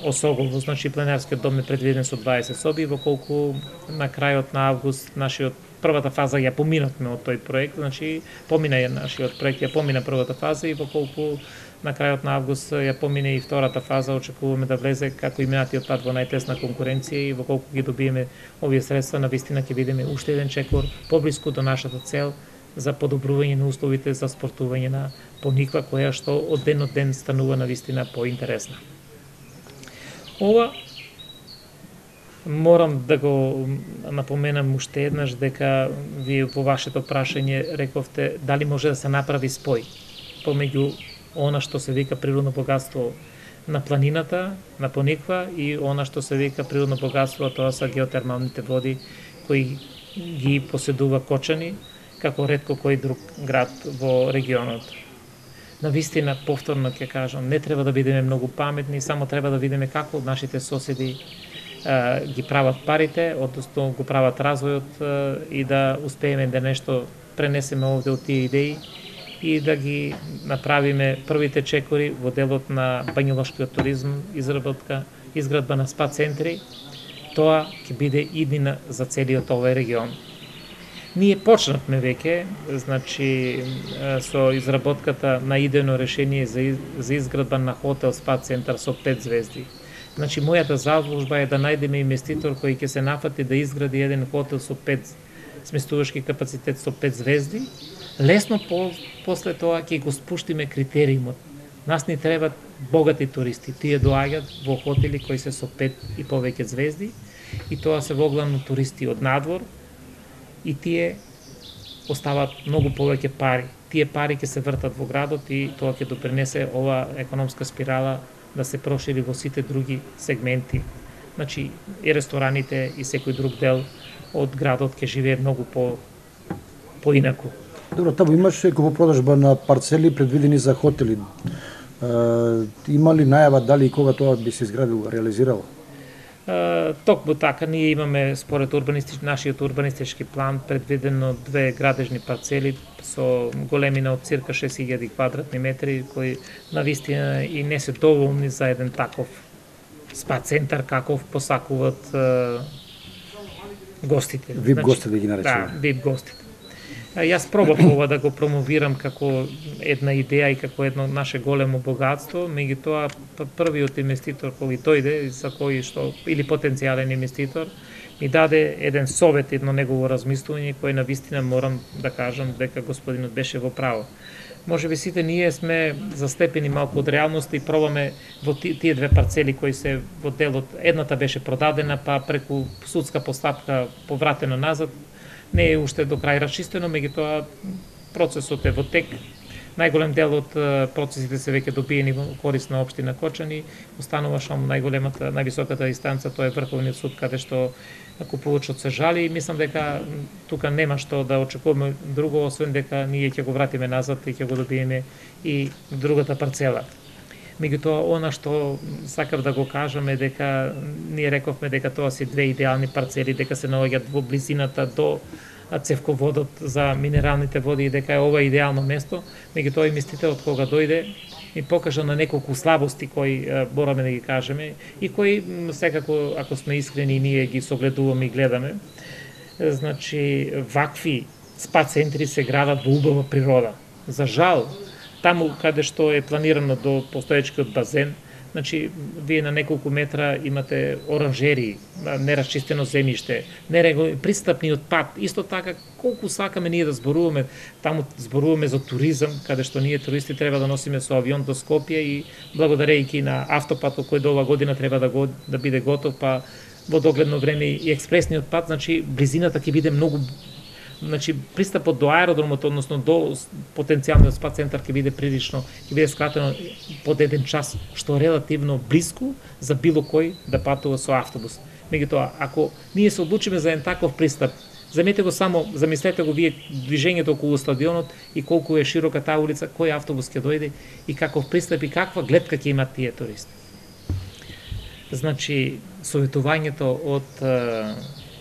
Осогово. Значи планинарскиот дом е предвиден со 20 соби, во колку на крајот на август нашиот првата фаза ја поминавме од тој проект, значи нашиот проект ја помина првата фаза и во колку на крајот на август ја помине и втората фаза, очекуваме да влезе како и минатиот пат во најтесна конкуренција и во колку ги добиеме овие средства, навистина ќе бидеме уште еден чекор поблиску до нашата цел за подобрување на условите за спортување на Пониква, која што од ден станува навистина поинтересна. Ова морам да го напоменам уште еднаш дека вие во вашето прашање рековте дали може да се направи спој помеѓу она што се вика природно богатство на планината, на Пониква, и она што се вика природно богатство, тоа се геотермалните води кои ги поседува Кочани, како ретко кој друг град во регионот. Навистина, повторно ќе кажам, не треба да бидеме многу паметни, само треба да видиме како нашите соседи ги прават парите, односно го прават развојот и да успееме да нешто пренесеме овде од тие идеи и да ги направиме првите чекори во делот на бањолошкиот туризм, изградба на спа центри. Тоа ќе биде иднина за целиот овој регион. Ние почнавме веќе, значи со изработката на идејно решение за изградба на хотел спа центар со 5 звезди. Значи мојата заложба е да најдеме инвеститор кој ќе се нафати да изгради еден хотел со 5 сместувачки капацитет со 5 звезди. Лесно после тоа ќе го спуштиме критериумот. Нас ни требаат богати туристи. Тие доаѓаат во хотели кои се со 5 и повеќе звезди и тоа се воглавно туристи од надвор и тие остават многу повеќе пари. Тие пари ќе се вртат во градот и тоа ќе допринесе ова економска спирала да се прошири во сите други сегменти. Значи и рестораните и секој друг дел од градот ќе живее многу поинаку. Добро, таму имаше купопродажба на парцели предвидени за хотели. Има ли најава дали и кога тоа би се изградило, реализирало? Токму така, ние имаме според нашиот урбанистички план предвидено 2 градежни парцели со големина од цирка 6000 квадратни метри, кои навистина и не се доволни за еден таков спа центар каков посакуваат гостите. VIP гостите ги наречуваме. Да, VIP гостите. Јас пробав ова да го промовирам како една идеја и како едно наше големо богатство, меѓутоа првиот инвеститор кој дојде, за кој што или потенцијален инвеститор, ми даде еден совет, едно негово размислување кој навистина морам да кажам дека господинот беше во право. Можеби сите ние сме застепени малку од реалноста и пробаме во тие 2 парцели кои се во делот, едната беше продадена, па преку судска постапка повратено назад, не е уште до крај расчистено, меѓутоа процесот е во тек. Најголем дел од процесите се веќе добиени во корист на општина Кочани, останува само највисоката инстанца, тоа е Врховниот суд, каде што купувачот се жали, и мислам дека тука нема што да очекуваме друго, освен дека ние ќе го вратиме назад и ќе го добиеме и другата парцела. Меѓутоа, она што сакав да го кажам е дека ние рековме дека тоа се две идеални парцели, дека се наоѓаат во близината до цевководот за минералните води и дека е ова идеално место. Меѓутоа, инвеститорот кога дојде и покажа на неколку слабости кои бораме да ги кажеме и кои секако, ако сме искрени, ние ги согледуваме и гледаме. Значи, вакви спа центри се градат во убава природа. За жал, таму каде што е планирано до постоечкиот базен, значи, вие на неколку метра имате оранжери, нерасчистено земјиште, пристапниот пат. Исто така, колку сакаме ние да зборуваме, таму зборуваме за туризам, каде што ние туристи треба да носиме со авион до Скопје и благодарејќи на автопатот кој до ова година треба да биде готов, па во догледно време и експресниот пат, значи близината ќе биде многу. Значи, пристапот до аеродромот, односно до потенцијалниот спа центар ќе биде прилично, ќе биде скратено под 1 час, што е релативно близко за било кој да патува со автобус. Меѓутоа, ако ние се одлучиме за еден таков пристап, замислете го вие движењето околу стадионот и колку е широка таа улица, кој автобус ќе дојде и каков пристап и каква гледка ќе имат тие туристи. Значи, советувањето од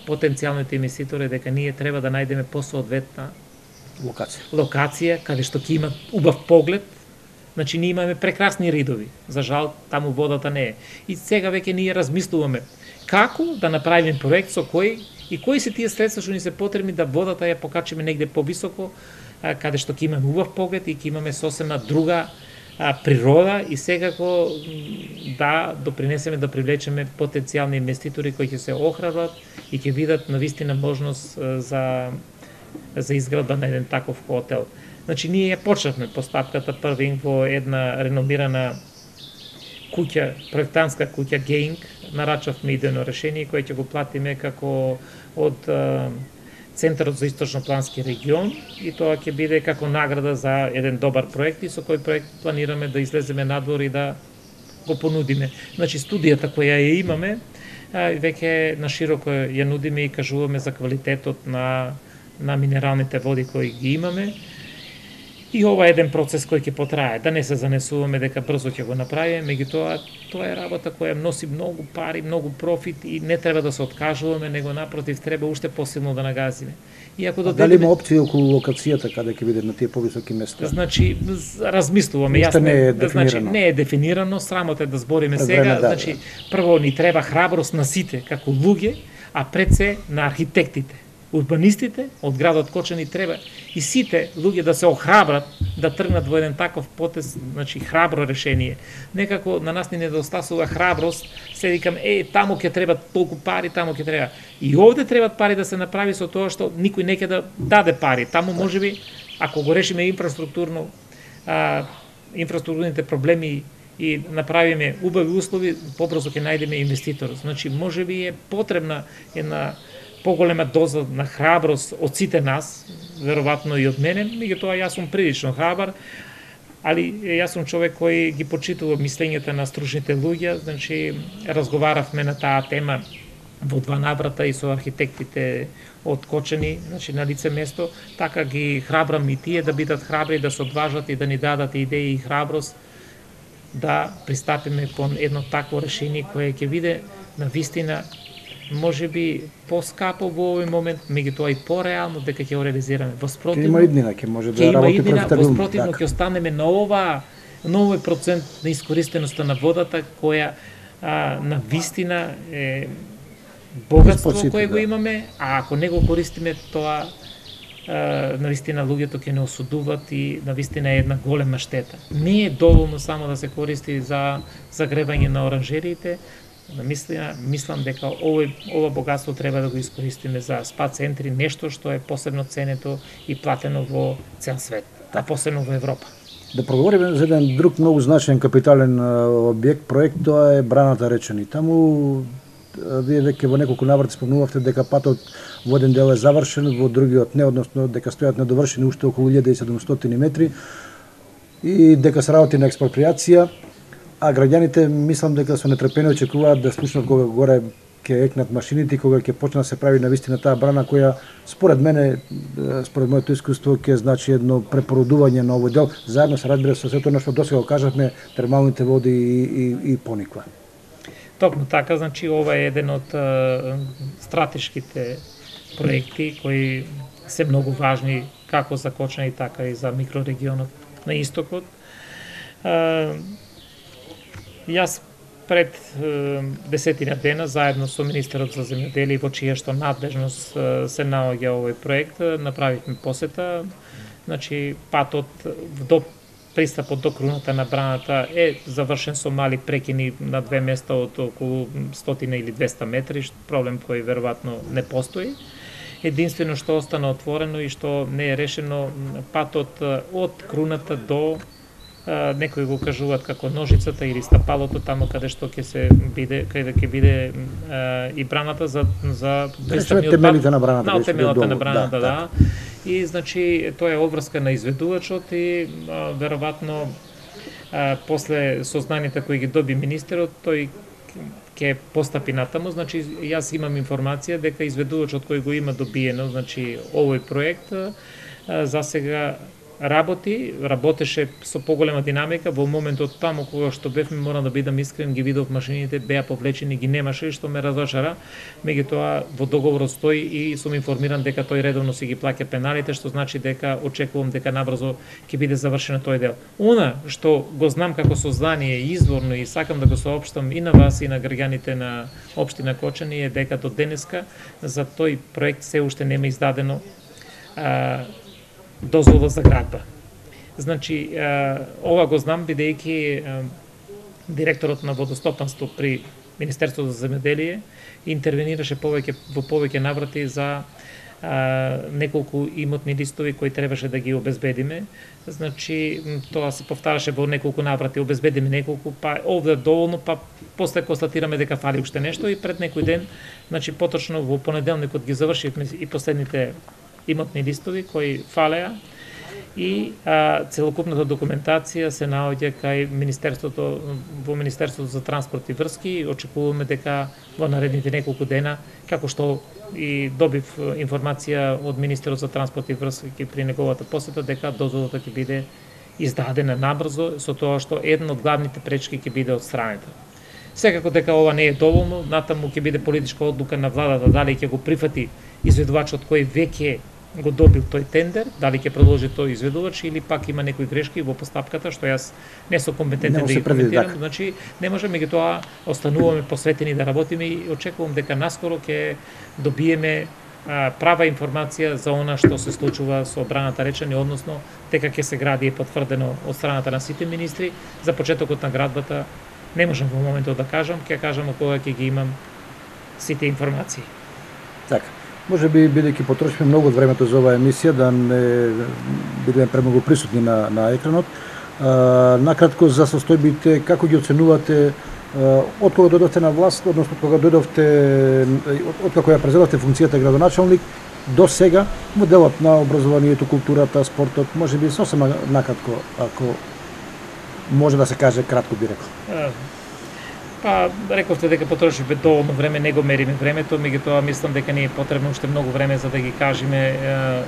потенцијалните инвеститори дека ние треба да најдеме посоодветна локација каде што ќе имат убав поглед. Значи, ние имаме прекрасни ридови, за жал таму водата не е. И сега веќе ние размислуваме како да направиме проект со кои се тие средства што ни се потребни да водата ја покачиме негде повисоко, каде што ќе имаме убав поглед и ќе имаме сосема друга природа и секако да допринесеме да привлечеме потенцијални инвеститори кои ќе се охрабрат и ќе видат навистина можност за изградба на еден таков хотел. Значи, ние ја почнавме постапката први во една реномирана куќа, проектантска куќа Геинг, нарачавме идејно решение кое ќе го платиме како од Центарот за источноплански регион и тоа ќе биде како награда за еден добар проект и со кој проект планираме да излеземе надвор и да го понудиме. Значи, студијата која ја имаме, веќе на широко ја нудиме и кажуваме за квалитетот на минералните води кои ги имаме. И ова е еден процес кој ќе потрае, да не се занесуваме дека брзо ќе го направиме, меѓутоа тоа е работа која носи многу пари, многу профит и не треба да се откажуваме, него напротив треба уште посилно да нагазиме. И ако дали има опција околу локацијата каде ќе биде на тие повисоки места? Значи, размислуваме, не е дефинирано, срамот е да збориме сега, значи прво ни треба храброст на сите како луѓе, а пред се на архитектите. Урбанистите од градот Кочани треба и сите луѓе да се охрабрат да тргнат во еден таков потез, значи храбро решение. Некако на нас ни недостасува храброст, се викам, таму ќе треба толку пари, таму ќе треба. И овде требат пари да се направи со тоа што никој не ќе да даде пари. Таму можеби, ако го решиме инфраструктурните проблеми и направиме убави услови, побрзо ќе најдеме инвеститор. Значи, можеби е потребна една поголема доза на храброст од сите нас, веројатно и од мене, меѓутоа јас сум прилично храбар, али јас сум човек кој ги почитува мислењата на стручните луѓе, значи разговаравме на таа тема во 2 наврата и со архитектите од Кочани, значи на лице место, така ги храбрам и тие да бидат храбри, да се одважат и да ни дадат идеи и храброст да пристапиме кон едно такво решение кое ќе биде на вистина можеби поскапо во овој момент, меѓутоа и пореално дека ќе го реализираме. Ќе има иднина, ќе може да работи профитабилно. Воспротивно ќе останеме на овој процент на искористеноста на водата која на вистина е богатство кое го имаме, а ако не го користиме тоа навистина луѓето ќе не осудуваат и навистина е една голема штета. Не е доволно само да се користи за загревање на оранжериите. Мислам дека ова богатство треба да го искористиме за спа центри, нешто што е посебно ценето и платено во цел свет, а посебно во Европа. Да проговориме за еден друг многу значаен капитален објект, проект, тоа е браната Речани. Таму вие веќе во неколку наврати спомнувавте дека патот во еден дел е завршен, во другиот не, односно дека стојат недовршени уште околу 1700 метри и дека се работи на експроприација, а граѓаните мислам дека со нетрпение очекуваат да слушнат кога горе ќе екнат машините и кога ќе почне да се прави навистина таа брана која според мене, според моето искуство ќе значи едно препородување на овој дел, заедно се разбира со сето што досега кажавме, термалните води и Пониква. Токму така, значи ова е еден од стратешките проекти кои се многу важни како за Кочани, така и за микрорегионот на истокот. Јас пред 10 дена, заедно со Министерот за земјоделие, во чија што надлежност се наоѓа овој проект, направивме посета. Значи, патот до пристапот до круната на браната е завршен со мали прекини на две места од околу 100 или 200 метри, проблем кој веројатно не постои. Единствено што остана отворено и што не е решено, патот од круната до некои го кажуваат како ножицата или стапалото, тамо каде што ќе се биде, каде ќе биде и браната за пристапниот темелите на браната, темелата на браната, да. И значи тоа е обврска на изведувачот и веројатно после сознанието кои ги доби министерот, тој ќе постапи натаму. Значи јас имам информација дека изведувачот кој го има добиено, значи овој проект засега работеше со поголема динамика. Во моментот таму кога што бевме, морам да бидам искрен, ги видов машините беа повлечени, ги немаше, што ме разочара. Меѓутоа во договорот стои и сум информиран дека тој редовно си ги плаќа пеналите, што значи дека очекувам дека набрзо ќе биде завршен тој дел. Она што го знам како сознание изворно и сакам да го соопштам и на вас и на граѓаните на општина Кочани е дека до денеска за тој проект се уште нема издадено дозвола за градба. Значи, ова го знам бидејќи директорот на водостопанство при Министерството за земјоделие интервенираше во повеќе наврати за неколку имотни листови кои требаше да ги обезбедиме. Значи, тоа се повтараше во неколку наврати, обезбедиме неколку, па овде доволно, па после констатираме дека фали уште нешто и пред некој ден, значи поточно во понеделникот ги завршивме и последните имотни листови кои фалеа и целокупната документација се наоѓа кај во Министерството за транспорт и врски и очекуваме дека во наредните неколку дена, како што и добив информација од Министерот за транспорт и врски при неговата посета, дека дозволата ќе биде издадена набрзо, со тоа што една од главните пречки ќе биде отстранета. Секако дека ова не е доволно, натаму ќе биде политичка одлука на владата дали ќе го прифати изведувачот кој веќе го добил тој тендер, дали ќе продолжи тој изведувач или пак има некои грешки во постапката што јас не сум компетентен да ги коментирам. Значи не може, меѓутоа остануваме посветени да работиме и очекувам дека наскоро ќе добиеме права информација за она што се случува со браната Речани, односно дека ќе се гради е потврдено од страната на сите министри. За почетокот на градбата не можам во моментот да кажам, ќе кажам кога ќе ги имам сите информации. Така. Може би, бидејќи потрошиме многу од времето за оваа емисија, да не бидеме премногу присутни на екранот. Накратко за состојбите, како ги оценувате од кога дојдовте на власт, односно кога дојдовте, од како ја презедовте функцијата градоначалник, до сега, во делот на образованието, културата, спортот, може би сосема накратко, ако може да се каже кратко би рекол. Па, рековте дека потрошивме доволно време, не го мериме времето, меѓутоа мислам дека не е потребно уште многу време за да ги кажеме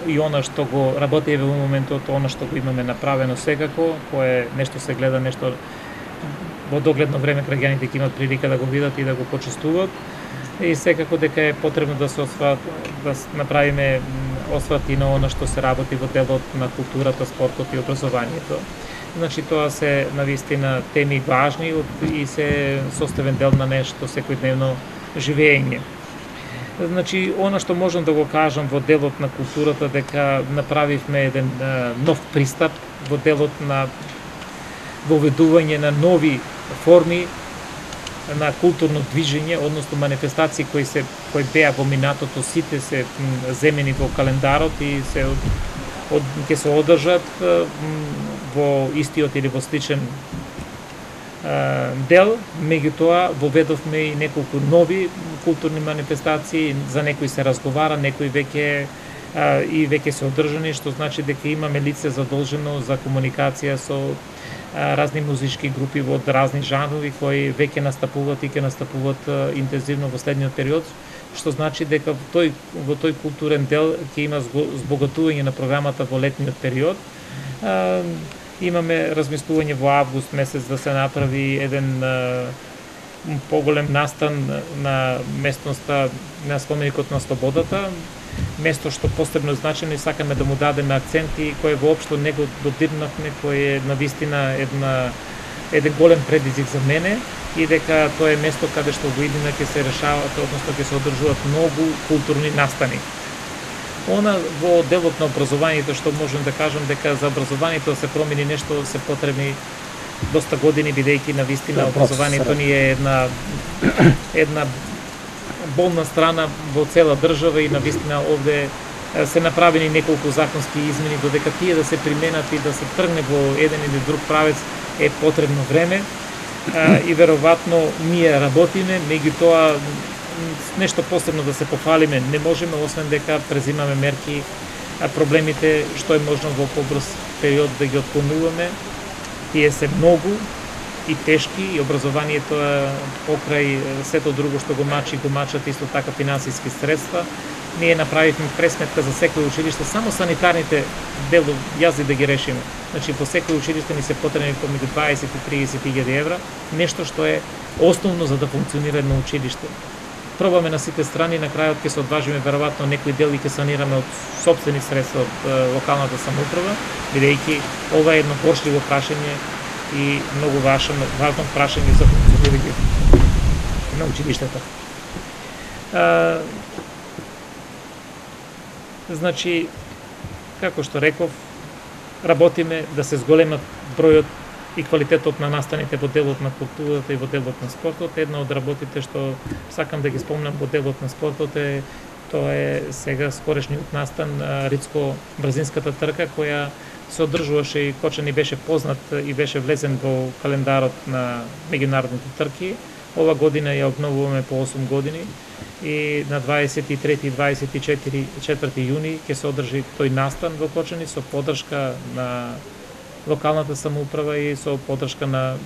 и она што го работиме во моментот, она што го имаме направено секако, кое нешто се гледа, нешто во догледно време граѓаните ќе имат прилика да го видат и да го почувствуваат. И секако дека е потребно да се да направиме осврт и на она што се работи во делот на културата, спортот и образованието. Значи тоа се навистина теми важни и се составен дел на нешто секојдневно живење. Значи, она што можам да го кажам во делот на културата, дека направивме еден нов пристап во делот на воведување на нови форми на културно движење, односно манифестации кои беа во минатото, сите се земени во календарот и ќе се одржат во истиот или во сличен дел, меѓутоа воведовме и неколку нови културни манифестации, за некои се разговара, некои веќе се одржани, што значи дека имаме лице задолжено за комуникација со разни музички групи од разни жанрови кои веќе настапуваат и ќе настапуваат интензивно во следниот период, што значи дека во тој културен дел ќе има збогатување на програмата во летниот период. Имаме размислување во август месец да се направи еден поголем настан на местноста на споменикот на Слободата, место што посебно значено и сакаме да му дадеме акценти кој воопшто не го додирнавме, кој е навистина еден голем предизвик за мене и дека тоа е место каде што во иднина ќе се решаваат, односно ќе се одржуваат многу културни настани. Она во делот на образованието што можем да кажам дека за образованието се промени нешто се потребни доста години, бидејќи навистина образованието ни е една болна страна во цела држава и навистина овде се направени неколку законски измени додека тие да се применат и да се тргне во еден или друг правец е потребно време и веројатно ние работиме, меѓутоа нешто посебно да се пофалиме не можеме, освен дека презимаме мерки, проблемите што е можно во побрз период да ги отклонуваме. Тие се многу и тешки и образованието покрај сето друго што го мачат исто така финансиски средства. Ние направивме пресметка за секој училиште, само санитарните јази да ги решиме. Значи, по секој училиште ни се потребни помеѓу 20 и 30.000 евра, нешто што е основно за да функционира едно училиште. Пробаме на сите страни, на крајот ќе се одважиме веројатно некои дели ќе санираме од сопствени средства од локалната самоуправа, бидејќи ова е едно горчливо прашање и многу важно прашање за функционирање на училиштата. Значи, како што реков, работиме да се зголемат бројот и квалитетот на настаните во делот на културата и во делот на спортот. Една од работите што сакам да ги спомнам во делот на спортот тоа е сега скорешниот настан Рицко-брзинската трка која се одржуваше и Кочани беше познат и беше влезен во календарот на меѓународните трки. Ова година ја обновуваме по 8 години и на 23 и 24 јуни ќе се одржи тој настан во Кочани со поддршка на локалната самоуправа и со поддршка на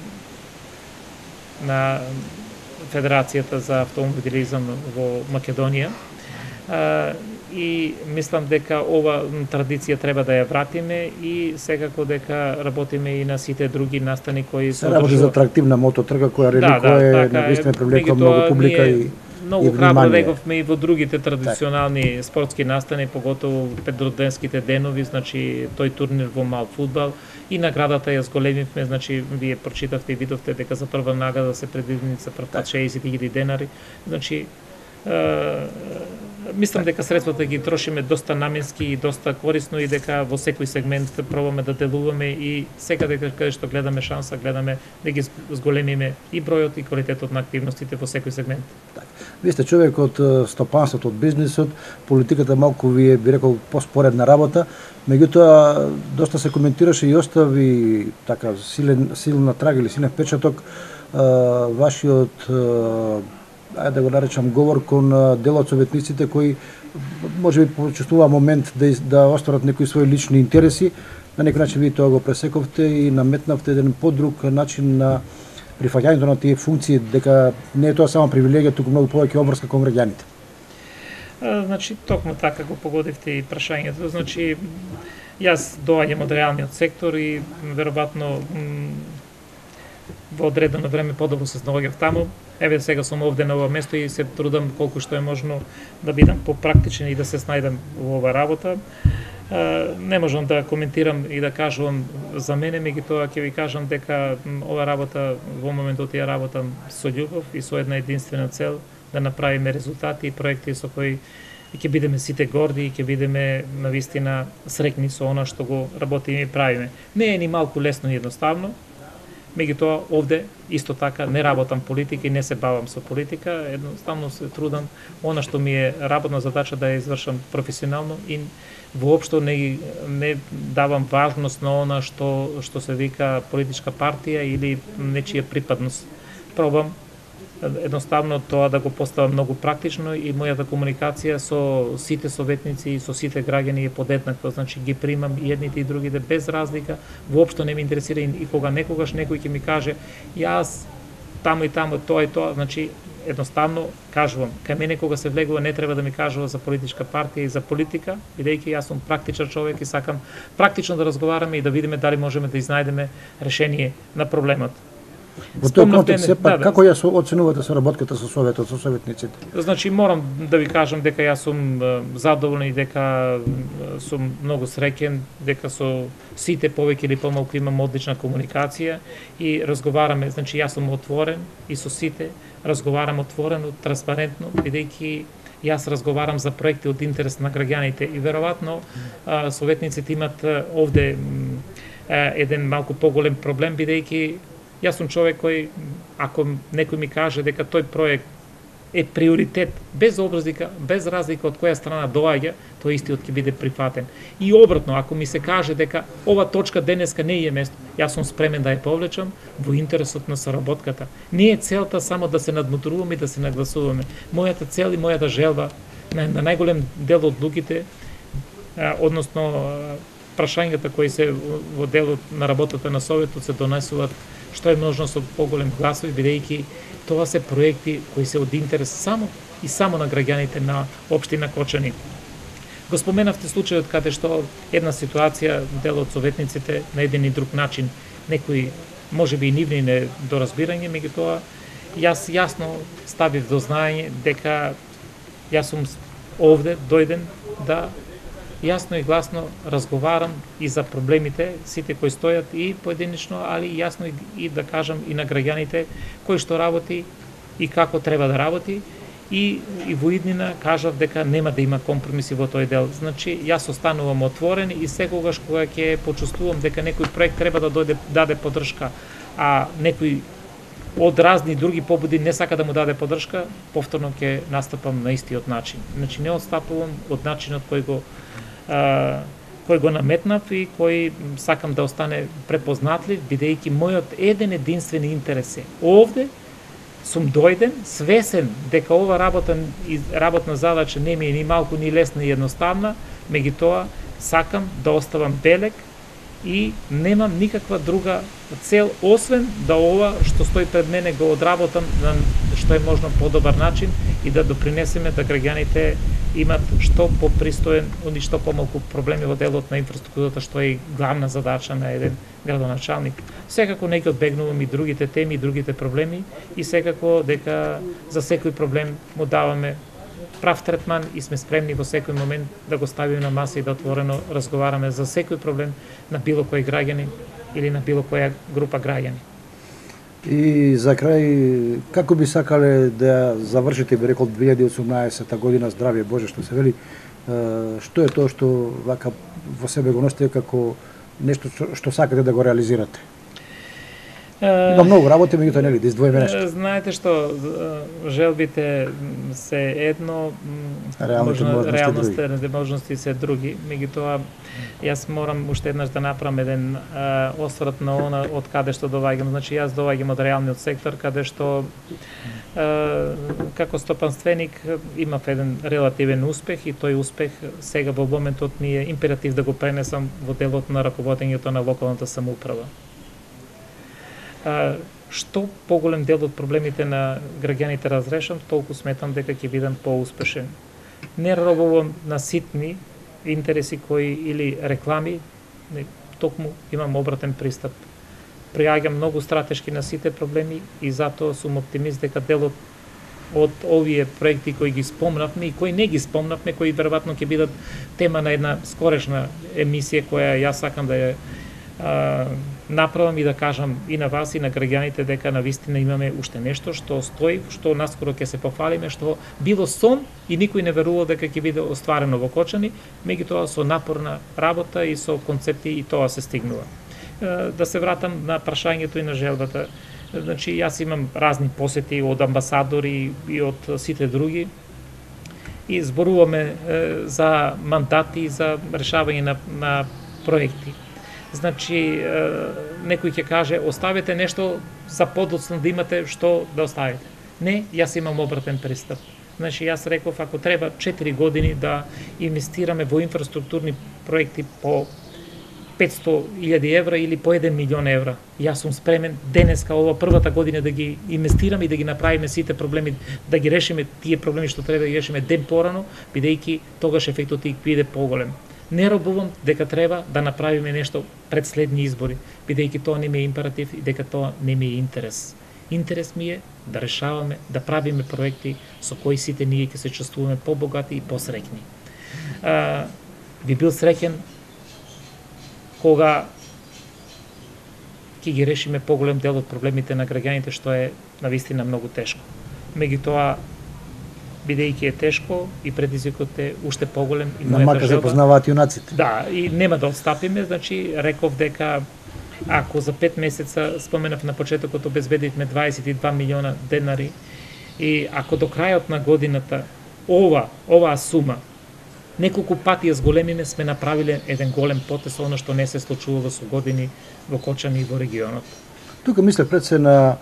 Федерацијата за автомобилизам во Македонија. И мислам дека ова традиција треба да ја вратиме и секако дека работиме и на сите други настани кои се работи за атрактивна мототрка која реликоја навистина привлекува многу публика и многу храбро реговме и во другите традиционални спортски настани, поготово петроденските денови, значи тој турнир во мал фудбал и наградата ја зголемивме, значи вие прочитавте и видовте дека за прва награда се предвидени за прв пат 60.000 денари, значи мислам дека средствата ги трошиме доста наменски и доста корисно и дека во секој сегмент пробаме да делуваме и секаде каде што гледаме шанса, гледаме да ги зголемиме и бројот и квалитетот на активностите во секој сегмент. Вие сте човек од стопанството, од бизнисот, политиката малку ви е, би рекол, поспоредна работа, меѓутоа доста се коментираше и остави така силна трага или силен впечаток вашиот ајде да го наречам говор кон дел од советниците кои можеби почувствува момент да остварат некои своји лични интереси. На некој начин вие тоа го пресековте и наметнавте еден подруг начин на прифаќањето на тие функции, дека не е тоа само привилегија, туку многу повеќе обврска кон граѓаните. Значи, токму така го погодивте и прашањето. Значи, јас доаѓам од реалниот сектор и веројатно во одредено време подобро се снаоѓав таму. Еве сега сум овде на ова место и се трудам колку што е можно да бидам попрактичен и да се снајдам во ова работа. Не можам да коментирам и да кажувам за мене, меѓутоа ќе ви кажам дека ова работа во моментот ја работам со љубов и со една единствена цел да направиме резултати и проекти со кои ќе бидеме сите горди и ќе бидеме навистина среќни со она што го работиме и правиме. Не е ни малку лесно и едноставно. Меѓутоа, овде, исто така, не работам политика и не се бавам со политика, едноставно се трудам она што ми е работна задача да ја извршам професионално и воопшто не давам важност на она што се вика политичка партија или нечија припадност. Пробам едноставно тоа да го поставам многу практично и мојата комуникација со сите советници и со сите граѓани е подеднаква, значи ги примам и едните и другите без разлика, воопшто не ме интересира и кога некогаш некој ќе ми каже јас таму и таму тоа и тоа, значи едноставно кажувам, кај мене кога се влегува не треба да ми кажува за политичка партија и за политика, бидејќи јас сум практичен човек и сакам практично да разговараме и да видиме дали можеме да изнајдеме решение на проблемот. Во тој контекст, сепак, како ја оценувате соработката со Советот, со советниците? Значи, морам да ви кажам дека јас сум задоволен и дека сум многу среќен, дека со сите повеќе или помалку имам одлична комуникација и разговараме, значи јас сум отворен и со сите разговарам отворено, транспарентно, бидејќи јас разговарам за проекти од интерес на граѓаните и веројатно советниците имат овде еден малку поголем проблем, бидејќи јас сум човек кој, ако некој ми каже дека тој проект е приоритет, без разлика од која страна доаѓа, тој истиот ќе биде прифатен. И обратно, ако ми се каже дека ова точка денеска не е место, јас сум спремен да ја повлечам во интересот на соработката. Не е целта само да се надмудруваме и да се нагласуваме. Мојата цел и мојата желба на најголем дел од луѓите, односно прашањата кои се во делот на работата на Советот се донесуваат што е можно со поголем гласови, бидејќи тоа се проекти кои се од интерес само на граѓаните на општина Кочани. Го споменавте случајот каде што една ситуација дел од советниците на еден и друг начин, некои можеби и нивни недоразбирање, меѓутоа јас јасно ставив до знаење дека јас сум овде дојден да јасно и гласно разговарам и за проблемите, сите кои стојат и поединично, али јасно и да кажам и на граѓаните кој што работи и како треба да работи и во иднина кажав дека нема да има компромиси во тој дел. Значи, јас останувам отворен и секогаш кога ќе почувствувам дека некој проект треба да даде поддршка, а некој од разни други побуди не сака да му даде поддршка, повторно ќе настапам на истиот начин. Значи, не отстапувам од начинот кој го наметнав и кој сакам да остане препознатлив, бидејќи мојот еден единствен интерес е овде сум дојден, свесен дека ова работна задача не ми е ни малку ни лесна и едноставна, меѓутоа сакам да оставам белег и немам никаква друга цел, освен да ова што стои пред мене го одработам на што е можно подобар начин и да допринесеме да граѓаните имат што попристоен и што помалку проблеми во делот на инфраструктурата, што е главна задача на еден градоначалник. Секако не ги одбегнувам и другите теми и другите проблеми и секако дека за секој проблем му даваме прав третман и сме спремни во секој момент да го ставиме на маса и да отворено разговараме за секој проблем на било кој граѓанин или на било која група граѓани. И за крај, како би сакале да завршите, би рекол, 2018 година, здравје Боже, што се вели, што е тоа што вака во себе го носите како нешто што сакате да го реализирате? Има многу работи, меѓутоа нели да издвоиме нешто. Знаете што, желбите се едно, реалните можности се други, меѓутоа јас морам уште еднаш да направам еден осврт на она од каде што доаѓам. Значи јас доаѓам од реалниот сектор каде што како стопанственик имав еден релативен успех и тој успех сега во моментот ми е императив да го пренесам во делот на раководењето на локалната самоуправа. Што поголем дел од проблемите на граѓаните разрешам, толку сметам дека ќе бидам поуспешен. Не робувам на ситни интереси кои или реклами, токму имам обратен пристап. Приаѓам многу стратешки на сите проблеми и затоа сум оптимист дека делот од овие проекти кои ги спомнавме и кои не ги спомнавме, кои веројатно ќе бидат тема на една скорешна емисија која јас сакам да ја направам и да кажам и на вас и на граѓаните дека навистина имаме уште нешто што стои, што наскоро ќе се пофалиме, што било сон и никој не верувал дека ќе биде остварено во Кочани, меѓутоа со напорна работа и со концепти и тоа се стигнува. Да се вратам на прашањето и на желбата. Значи, јас имам разни посети од амбасадори и од сите други и зборуваме за мандати и за решавање на проекти. Значи, некој ќе каже, оставете нешто за подоцна да имате што да оставите. Не, јас имам обратен пристап. Значи, јас реков, ако треба 4 години да инвестираме во инфраструктурни проекти по 500.000 евра или по 1 милион евра, јас сум спремен денеска, ова првата година да ги инвестираме и да ги направиме сите проблеми, да ги решиме тие проблеми што треба да ги решиме ден порано, бидејќи тогаш ефектот ќе биде поголем. Не робувам дека треба да направиме нешто пред следни избори, бидејќи тоа не ми е императив и дека тоа не ми е интерес. Интерес ми е да решаваме, да правиме проекти со кои сите ние ќе се чувствуваме побогати и посреќни. Би бил среќен кога ќе ги решиме поголем дел од проблемите на граѓаните, што е навистина многу тешко. Меѓутоа, бидејќи е тешко и предизвикот е уште поголем и на мака се познаваат јунаците. Да, и нема да отстапиме, значи реков дека ако за 5 месеца, споменав на почетокот, обезбедивме 22 милиона денари и ако до крајот на годината оваа сума неколку пати ја зголемиме, сме направиле еден голем потез, оно што не се случувало со години во Кочани и во регионот. Тука мислев пред се на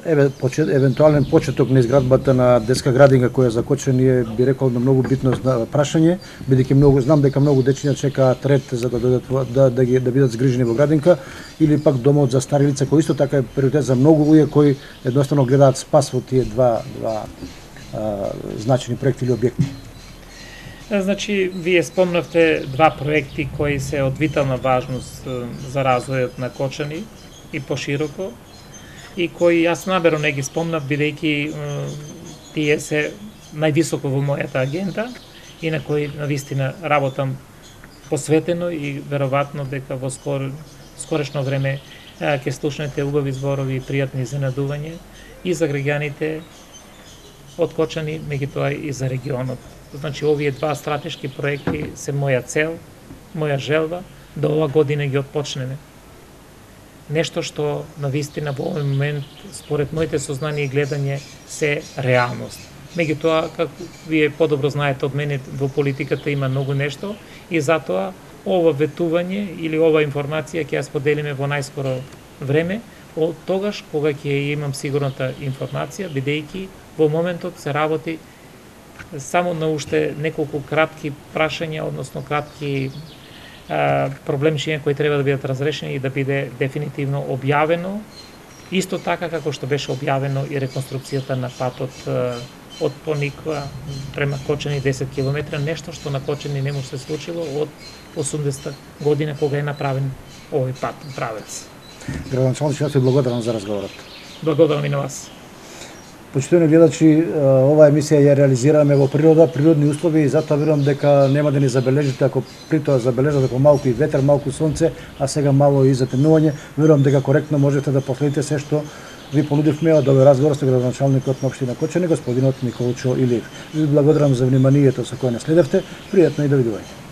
евентуален почеток на изградбата на детска градинка која за Кочани би рекол на многу битно прашање, бидејќи знам дека многу дечиња чекаат ред за да додат да бидат згрижени во градинка, или пак домот за стари лица кој исто така е приоритет за многу луѓе кои едноставно гледаат спас во тие два значени проекти или објекти. Значи, вие спомнавте два проекти кои се од витална важност за развојот на Кочани и пошироко, и кои јас намерно не ги спомнав, бидејќи тие се највисоко во мојата агенда и на кои навистина работам посветено и веројатно дека во скорешно време ќе слушнете убави зборови и пријатни изненадувања и за граѓаните од Кочани, меѓутоа и за регионот. Значи, овие два стратешки проекти се моја цел, моја желба, да ова година ги отпочнеме. Нешто што навистина во овој момент, според моите сознание и гледање, се реалност. Меѓутоа, како вие подобро знаете од мене, во политиката има многу нешто и затоа ова ветување или ова информација ќе ја споделиме во најскоро време, од тогаш кога ќе имам сигурната информација, бидејќи во моментот се работи само на уште неколку кратки прашања, односно кратки проблемчиња кои треба да бидат разрешени и да биде дефинитивно објавено, исто така како што беше објавено и реконструкцијата на патот од Пониква према Кочани 10 км, нешто што на Кочани не му се случило од 80 година кога е направен овој пат правец. Градоначалник, јас ви благодарам за разговорот. Благодарам и на вас. Почитувани гледачи, оваа емисија ја реализираме во природа, природни услови и затоа верувам дека нема да ни забележите ако при тоа забележате помалку и ветер, малку сонце, а сега мало и затемнување. Верувам дека коректно можете да последите се што ви понудивме од овој разговор со градоначалникот на општина Кочани, господинот Николчо Илиев. Ви благодарам за вниманието со кое не следевте. Пријатно и довидување.